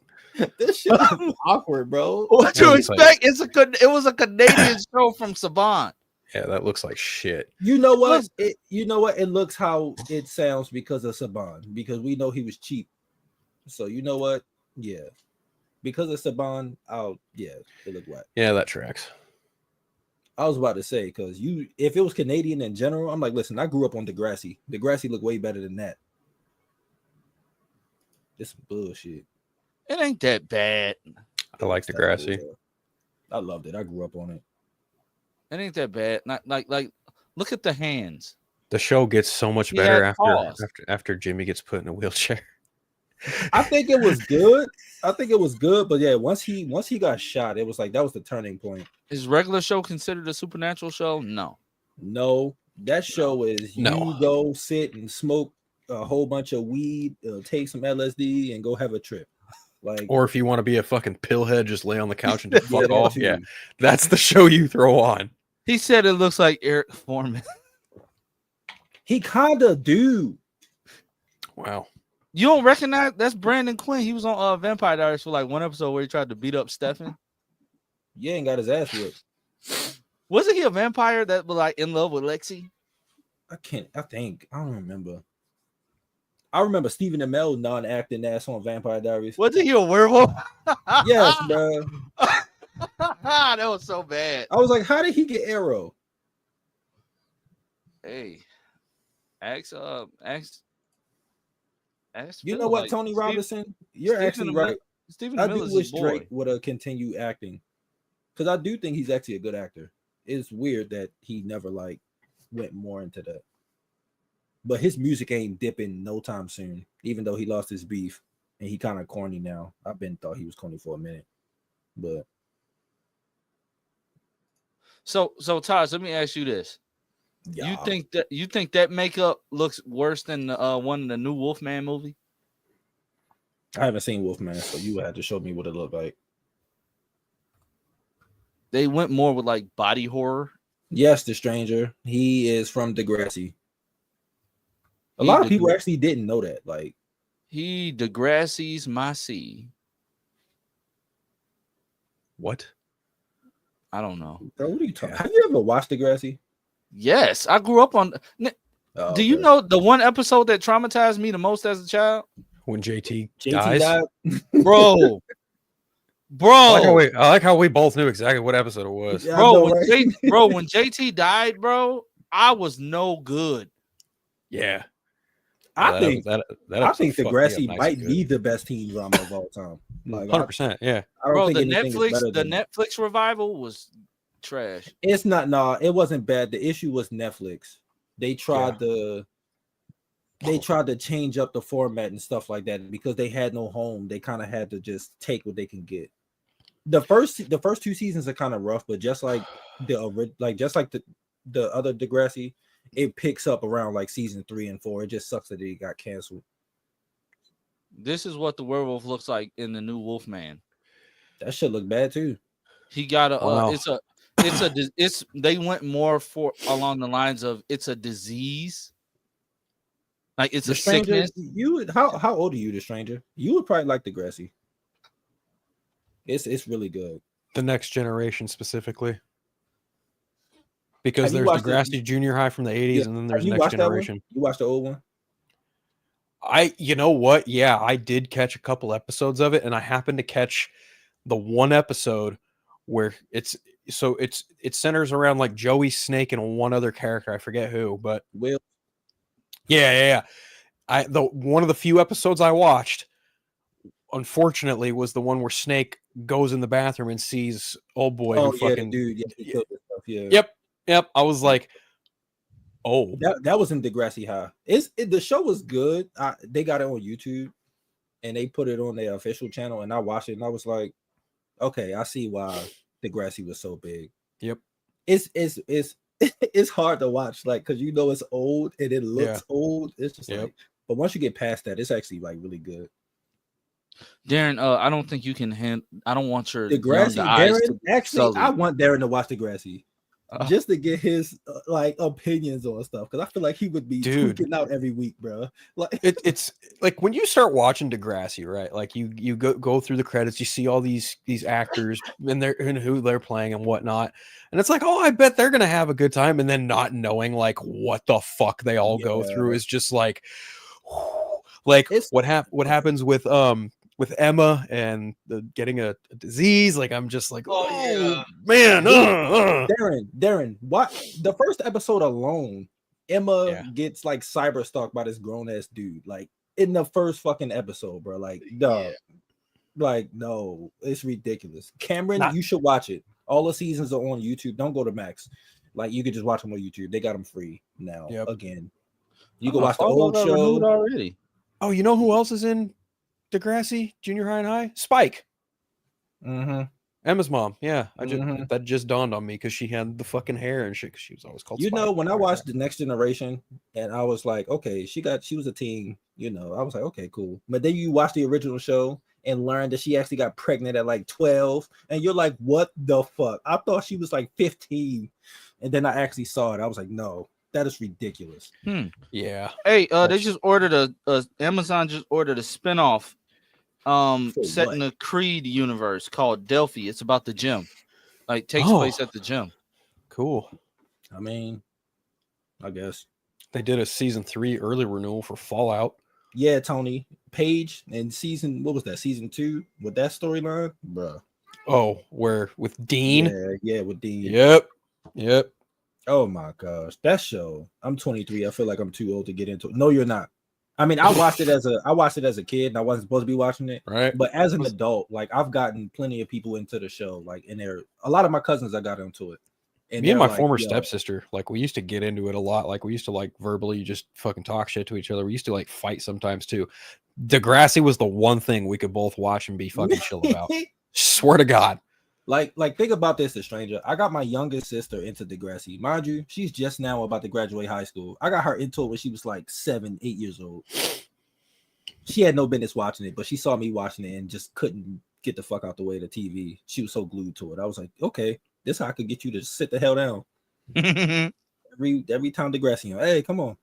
This shit is awkward, bro. What That you looks like- expect? It was a Canadian show from Saban. Yeah, that looks like shit. You know what? You know what? It looks how it sounds because of Saban. Because we know he was cheap. So you know what? Yeah. Because of Saban, it looked whack. Yeah, that tracks. I was about to say, because if it was Canadian in general, I'm like, listen, I grew up on Degrassi. Degrassi looked way better than that. This some bullshit. It ain't that bad. I like Degrassi. I loved it. I grew up on it. It ain't that bad. Not like look at the hands. The show gets so much He better had paws. after Jimmy gets put in a wheelchair. I think it was good. But yeah, once he got shot, it was like that was the turning point. Is regular show considered a supernatural show? No. No, that show is No. you go sit and smoke a whole bunch of weed, take some LSD, and go have a trip. Like, Or if you want to be a fucking pillhead, just lay on the couch and just fuck that off. too. Yeah, that's the show you throw on. He said it looks like Eric Foreman. He kinda do. Wow. You don't recognize that's Brandon Quinn. He was on Vampire Diaries for like one episode where he tried to beat up Stefan. Yeah, and got his ass whipped. Wasn't he a vampire that was like in love with Lexi? I don't remember. I remember Stephen Amell non-acting ass on Vampire Diaries. Wasn't he a werewolf? Yes, bro. That was so bad. I was like, how did he get Arrow? Hey, ask You Phil, know what, like, Tony Steve- Robinson? You're Stephen actually Amell- right. Stephen I Amell do is wish his boy. Drake would have continued acting, because I do think he's actually a good actor. It's weird that he never like went more into that. But his music ain't dipping no time soon, even though he lost his beef and he kind of corny now. I've been thought he was corny for a minute, but So Taj, let me ask you this: yeah, you think that makeup looks worse than the one in the new Wolfman movie? I haven't seen Wolfman, so you would have to show me what it looked like. They went more with like body horror. Yes, the stranger. He is from Degrassi. A lot of people actually didn't know that. Like, He Degrassi's my seed. What? I don't know. bro, what are you talking? Have you ever watched Degrassi? Yes, I grew up on. Oh, Do you okay. know the one episode that traumatized me the most as a child? when JT, JT dies. died. bro. I like how we both knew exactly what episode it was. Yeah, I Bro, know, when right? when JT died, bro, I was no good. Yeah. I that think that I episode think fucked me up Degrassi nice might and good. be the best teen drama of all time. Like, 100%. Yeah. I don't Bro, think the anything is better than Netflix revival was trash. It's not. Nah, it wasn't bad. The issue was Netflix. They tried to change up the format and stuff like that because they had no home. They kind of had to just take what they can get. The first 2 seasons are kind of rough, but just like the other Degrassi, it picks up around like season 3 and 4. It just sucks that it got canceled. This is what the werewolf looks like in the new Wolfman. That shit look bad too. He got a Wow. it's they went more for along the lines of it's a disease. Like it's The a Stranger, sickness. how old are you, The Stranger? You would probably like Degrassi. It's really good. The Next Generation specifically. Because Have you there's watched Degrassi Junior High from the 80s, Yeah. and then Have there's you Next watched that one? Generation. You watched the old one? You know what? Yeah, I did catch a couple episodes of it, and I happened to catch the one episode where it centers around like Joey, Snake, and one other character. I forget who, but Will. yeah. One of the few episodes I watched, unfortunately, was the one where Snake goes in the bathroom and sees old boy who Oh yeah, fucking dude. Yeah, he killed himself. Yeah. Yep. I was like, oh, That was in Degrassi High. The show was good. They got it on YouTube, and they put it on their official channel, and I watched it, and I was like, okay, I see why Degrassi was so big. Yep. It's it's hard to watch, like, because it's old and it looks old. It's just like, but once you get past that, it's actually like really good. Darren, I don't think you can I don't want your Degrassi. young eyes Darren, to actually, I sully. want Darren to watch Degrassi. Just to get his like opinions on stuff, because I feel like he would be tweaking out every week, bro. Like it's like when you start watching Degrassi, right? Like you go through the credits, you see all these actors and who they're playing and whatnot, and it's like, oh, I bet they're gonna have a good time, and then not knowing like what the fuck they all go through is just like, like what happens with Emma and getting a disease. Like I'm just like, man, Darren, what the first episode alone, Emma gets like cyber stalked by this grown ass dude, like in the first fucking episode, bro. Like, dog, like, no, it's ridiculous. Cameron, you should watch it. All the seasons are on YouTube. Don't go to Max. Like, you could just watch them on YouTube. They got them free now. Again, you can watch the old show already. Oh, you know who else is in Degrassi Junior High and High? Spike. Emma's mom. Yeah, that just dawned on me because she had the fucking hair and shit. Because she was always called. Spike. When I watched The Next Generation, and I was like, okay, she was a teen. I was like, okay, cool. But then you watch the original show and learn that she actually got pregnant at like 12, and you're like, what the fuck? I thought she was like 15, and then I actually saw it. I was like, no, that is ridiculous. Yeah. Hey, they just ordered Amazon just ordered a spinoff set in the Creed universe called Delphi. It's about the gym. Like takes place at the gym. Cool. I mean, I guess they did a season 3 early renewal for Fallout. Yeah, Tony Page and season 2 with that storyline, bro. Oh, where with Dean? Yeah, with Dean. Yep. Oh my gosh, that show. I'm 23. I feel like I'm too old to get into it. No, you're not. I mean, I watched it as a kid, and I wasn't supposed to be watching it. Right. But as an adult, like I've gotten plenty of people into the show. Like, a lot of my cousins I got into it. And me and my former stepsister, like we used to get into it a lot. Like we used to like verbally just fucking talk shit to each other. We used to like fight sometimes too. Degrassi was the one thing we could both watch and be fucking chill about. Swear to God. Like think about this, The Stranger. I got my youngest sister into Degrassi. Mind you, she's just now about to graduate high school. I got her into it when she was like 7, 8 years old. She had no business watching it, but she saw me watching it and just couldn't get the fuck out the way of the TV. She was so glued to it. I was like, okay, this is how I could get you to sit the hell down. every time Degrassi, hey, come on,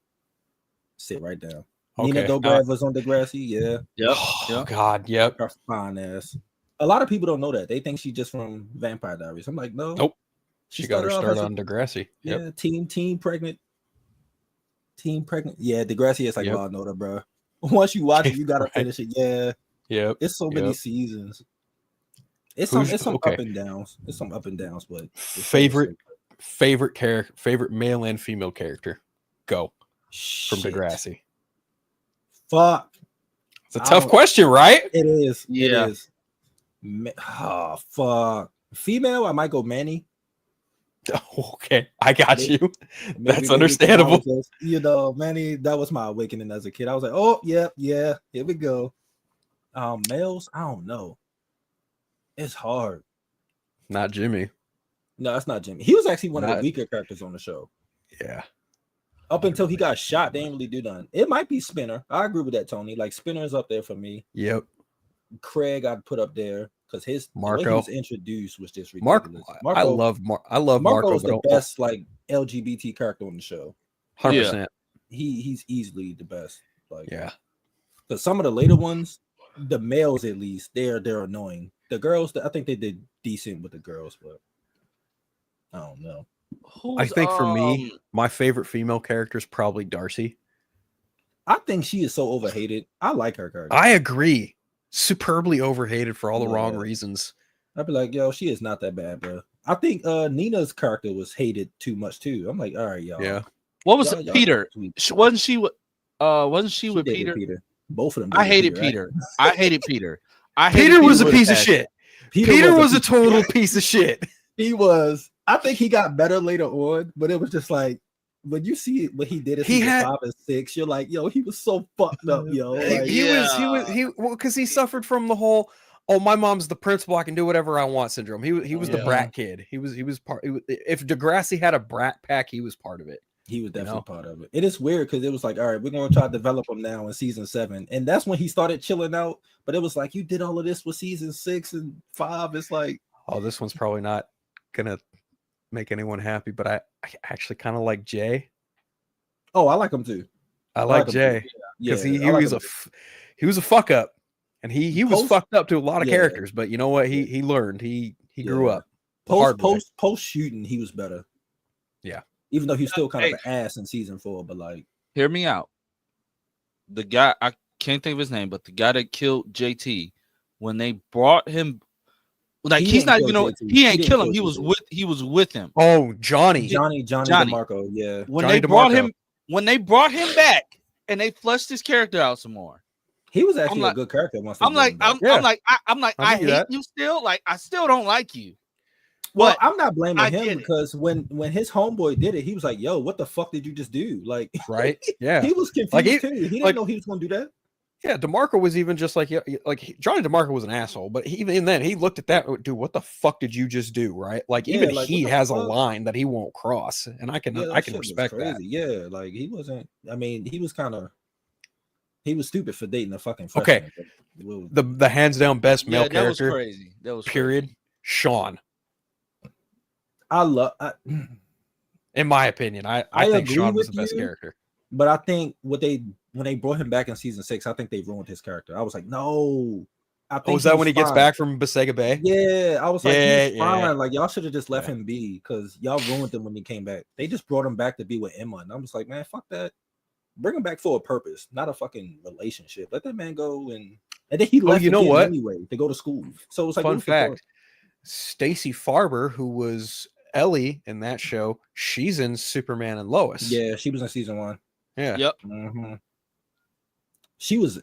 sit right down. Okay. Nina Dobrev was on Degrassi, yeah. Yep. Oh, God, yep. Her fine ass. A lot of people don't know that. They think she's just from Vampire Diaries. I'm like, no. Nope. She got her start on Degrassi. Yep. Yeah, teen pregnant. Yeah, Degrassi is like Law and Order, bro. Once you watch it, you gotta Right. finish it. Yeah, Yep. it's so many Yep. seasons. It's Who's- some okay. up and downs. It's some up and downs, but Favorite character, favorite male and female character. Go from Shit. Degrassi. Fuck. It's a I tough don't- question, right? It is. Yeah. It is. Oh fuck. Female, I might go Manny. Okay, I got Maybe- you. Maybe- That's maybe 'cause I understandable. was just, you know, Manny, that was my awakening as a kid. I was like, oh yeah, here we go. Males, I don't know. It's hard. Not Jimmy. No, that's not Jimmy. He was actually one of Not- the weaker characters on the show. Yeah. Up until he got shot, they didn't really do nothing. It might be Spinner. I agree with that, Tony. Like Spinner's up there for me. Yep. Craig, I'd put up there because the way he Marco. was introduced was just Mark. ridiculous. I love Marco. Marco's but the don't- best like LGBT character on the show. 100%. He's easily the best. Like Yeah. because some of the later ones, the males at least, they're annoying. The girls, I think they did decent with the girls, but I don't know. I think for me, my favorite female character is probably Darcy. I think she is so overhated. I like her character. I agree. Superbly overhated for all the wrong Yeah. reasons. I'd be like, yo, she is not that bad, bro. I think Nina's character was hated too much too. I'm like, all right, y'all. Yeah. what was Y'all- it? y'all Peter? sweet. Wasn't she with She with dated Peter? Both of them. I dated hated right? Peter. I hated Peter. I hated Peter was a piece of passion. shit. Peter was a total piece of shit. He was. I think he got better later on, but it was just like when you see what he did in He season had- 5 and 6, you're like, yo, he was so fucked up, yo. Like, Because he suffered from the whole, oh, my mom's the principal, I can do whatever I want syndrome. He was the Yeah. brat kid. He was part. If Degrassi had a brat pack, he was part of it. he was definitely know? part of it. It is weird because it was like, all right, we're gonna try to develop him now in season 7, and that's when he started chilling out. But it was like you did all of this with season 6 and 5. It's like, Oh, this one's probably not gonna make anyone happy, but I actually kind of like Jay. oh, I like him too. I like him Jay too. because Yeah, he I like was him he was a fuck up, and he was Post- fucked up to a lot of yeah. characters. But you know what? He learned. He grew Yeah. up. the hard way. Post shooting, he was better. Yeah. Even though he was still kind Hey. of an ass in season 4, but like, Hear me out. The guy, I can't think of his name, but the guy that killed JT, when they brought him, like He he's didn't not, kill you know, JT. he He ain't didn't kill him. kill He was with him. Oh, Johnny. Johnny Johnny. DeMarco, yeah. When Johnny they brought DeMarco. him, when they brought him back, and they flushed his character out some more. He was actually like- a good character once they I'm brought like, him back. Yeah. I'm like, I I knew hate that. you still. Like, I still don't like you. Well, But I'm not blaming I get him it. because when his homeboy did it, he was like, "Yo, what the fuck did you just do?" Like, Right? Yeah. he was confused Like, he- too. He didn't like- know he was going to do that. Yeah, DeMarco was even just like Johnny DeMarco was an asshole, but even then he looked at that, dude, what the fuck did you just do, right? Like Yeah, even like, he what the has a fuck? line that he won't cross, and I can Yeah, that I can shit was respect that. crazy. Yeah, like he wasn't. I mean, he was stupid for dating a fucking Okay. freshman. Well, The hands down best male yeah, that was character, crazy. That was period. crazy. Sean, I love, in my opinion, I I think agree Sean was with the best you. character. but I think when they brought him back in season 6, I think they ruined his character. I was like, no. I think Oh, is that when he gets fine. back from Besega Bay? Yeah, I was like, Yeah, he's fine. yeah. Like y'all should have just left Yeah. him be because y'all ruined him when he came back. They just brought him back to be with Emma, and I'm just like, man, fuck that. Bring him back for a purpose, not a fucking relationship. Let that man go and then he left. you know again what? Anyway, to go to school. So it's like, Fun what's the point? fact: Stacey Farber, who was Ellie in that show, she's in Superman and Lois. Yeah, she was in season 1. yeah. Yep. Mhm. She was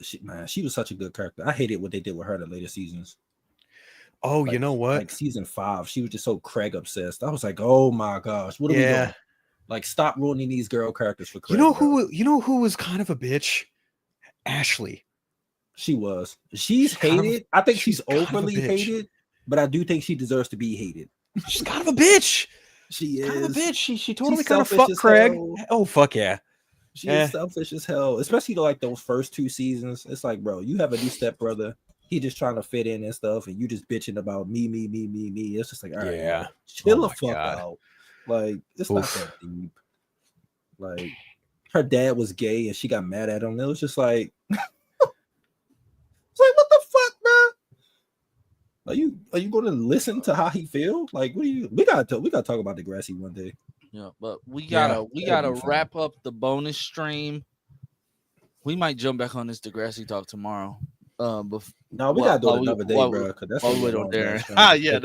such a good character. I hated what they did with her the later seasons. Oh, you Like- know what? Like season 5, she was just so Craig obsessed. I was like, oh my gosh, what are we Yeah. doing? Like, stop ruining these girl characters for Craig. You know bro. who was kind of a bitch? Ashley. She was. She's kind of- hated. I think she's she's kind of a overly bitch. hated, but I do think she deserves to be hated. She's kind of a bitch. She Kind of a is. bitch. She totally She's kind of selfish fucked as Craig. hell. Oh fuck yeah. She Eh. is selfish as hell, especially like those first 2 seasons. It's like, bro, you have a new stepbrother. He just trying to fit in and stuff, and you just bitching about me. It's just like, all right, Yeah. chill Oh the my fuck God. out. Like, it's not Oof. that deep. Like, her dad was gay, and she got mad at him. It was just like, it's like, what the fuck, man? Are you going to listen to how he feels? Like, what do you? We gotta talk about Degrassi one day. Yeah, but we Yeah, gotta that'd be fun. wrap up the bonus stream. We might jump back on this Degrassi talk tomorrow. No, we While- gotta do while it we- another day, while- bro. Because that's Oh, gonna wait be a on long Darren. ass stream. Yeah,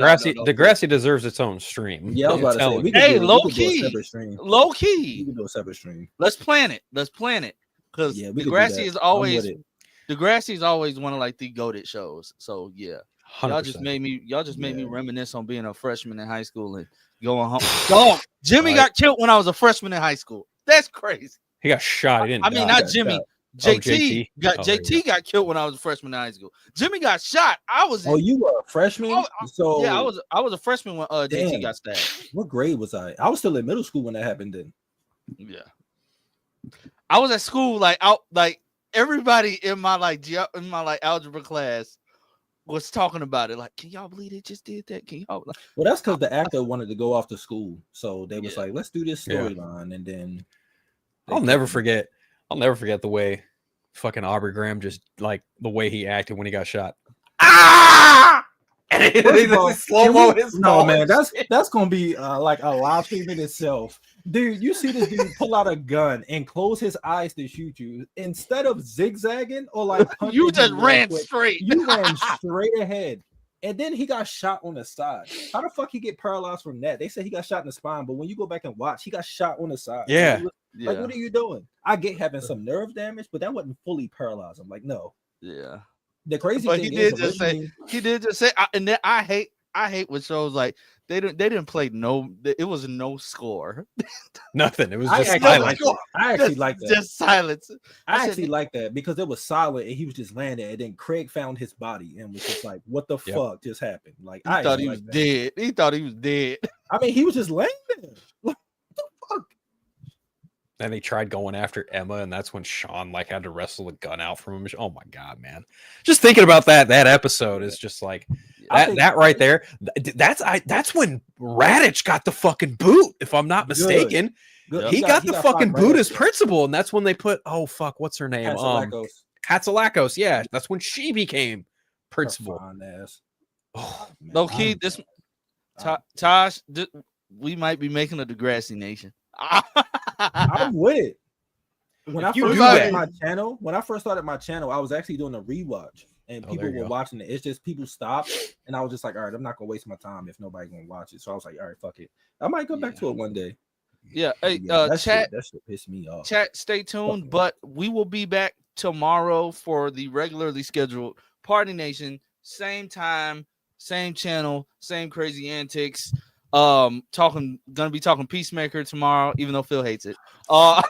Degrassi deserves its own stream. Yeah, I was I'm about to say telling we you. could Hey, do, we low could do a key. separate stream. Low We key. could do a separate stream. Let's plan it. Because Yeah, we could do Degrassi that. is I'm always with it. Degrassi is always one of like the goated shows. So yeah, y'all 100%. just made me Yeah. reminisce on being a freshman in high school and going home. Dog, Jimmy Right. got killed when I was a freshman in high school. That's crazy. He got shot. He didn't I mean, die. not got Jimmy. shot. JT got Oh, there you JT got killed when I was a freshman in high school. Jimmy got shot. I was Oh, you were a freshman? Oh, So yeah, I was a freshman when JT Damn. got stabbed. what grade was I? I was still in middle school when that happened. Then Yeah, I was at school like everybody in my algebra class was talking about it. Like, can y'all believe they just did that? Can y'all? well, that's because the actor wanted to go off to school, so they was Yeah. like, "Let's do this Yeah. storyline," and then I'll never forget the way fucking Aubrey Graham just like the way he acted when he got shot. Ah! And First of all, slow-mo can we- his no phone. man, that's gonna be like a live stream in itself, dude. You see this dude pull out a gun and close his eyes to shoot you instead of zigzagging or like punching You just him real ran quick, straight. You ran straight ahead, and then he got shot on the side. How the fuck he get paralyzed from that? They say he got shot in the spine, but when you go back and watch, he got shot on the side. Yeah. Like, what are you doing? I get having some nerve damage, but that wasn't fully paralyzed. I'm like, no. Yeah. The crazy But thing he is, did just say- originally- He did just say, and then I hate what shows like they didn't play it was no score. Nothing. It was I just actually silent. like that. I actually like that. Just silence. I I said- actually like that because it was silent and he was just laying there. And then Craig found his body and was just like, "What the Yep. fuck just happened?" Like He I thought actually he was like that. dead. He thought he was dead. I mean, he was just laying there. What the fuck? And he tried going after Emma, and that's when Sean like had to wrestle the gun out from him. Oh my god, man! Just thinking about that episode is just like I think- that right there. That's when Radich got the fucking boot, if I'm not Good. mistaken. Good. He got the fucking five boot rounds. as principal, and that's when they put what's her name? Hatzilakos. Hatsalakos. Yeah, that's when she became Her principal. fine ass. Oh, Man, Low key, I'm- this I'm- Tosh, we might be making a Degrassi Nation. I'm with it. When If I you first do started that- my channel, I was actually doing a rewatch, and Oh, people there you were go. watching it. It's just people stopped, and I was just like, all right, I'm not gonna waste my time if nobody's gonna watch it. So I was like, all right, fuck it. I might go back Yeah. to it one day. Yeah, hey, Yeah, that chat, shit pissed me off. chat, stay tuned. Fuck. But we will be back tomorrow for the regularly scheduled Party Nation. Same time, same channel, same crazy antics. Gonna be talking Peacemaker tomorrow, even though Phil hates it. Phil,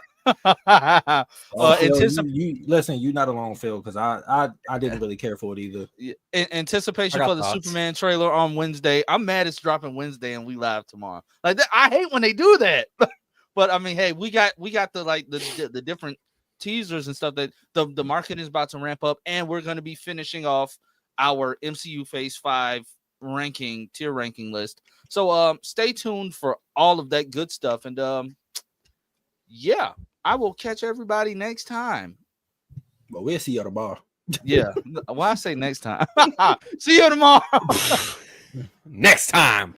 anticip- you listen, you're not alone, Phil, because I didn't really care for it either. in anticipation I got for the thoughts. Superman trailer on Wednesday. I'm mad it's dropping Wednesday and we live tomorrow. Like that, I hate when they do that. But I mean, hey, we got the different teasers and stuff that the market is about to ramp up, and we're going to be finishing off our MCU Phase 5 tier ranking list. So stay tuned for all of that good stuff, and yeah, I will catch everybody next time. But we'll see you at the bar. Yeah, why I say next time? See you tomorrow. next time.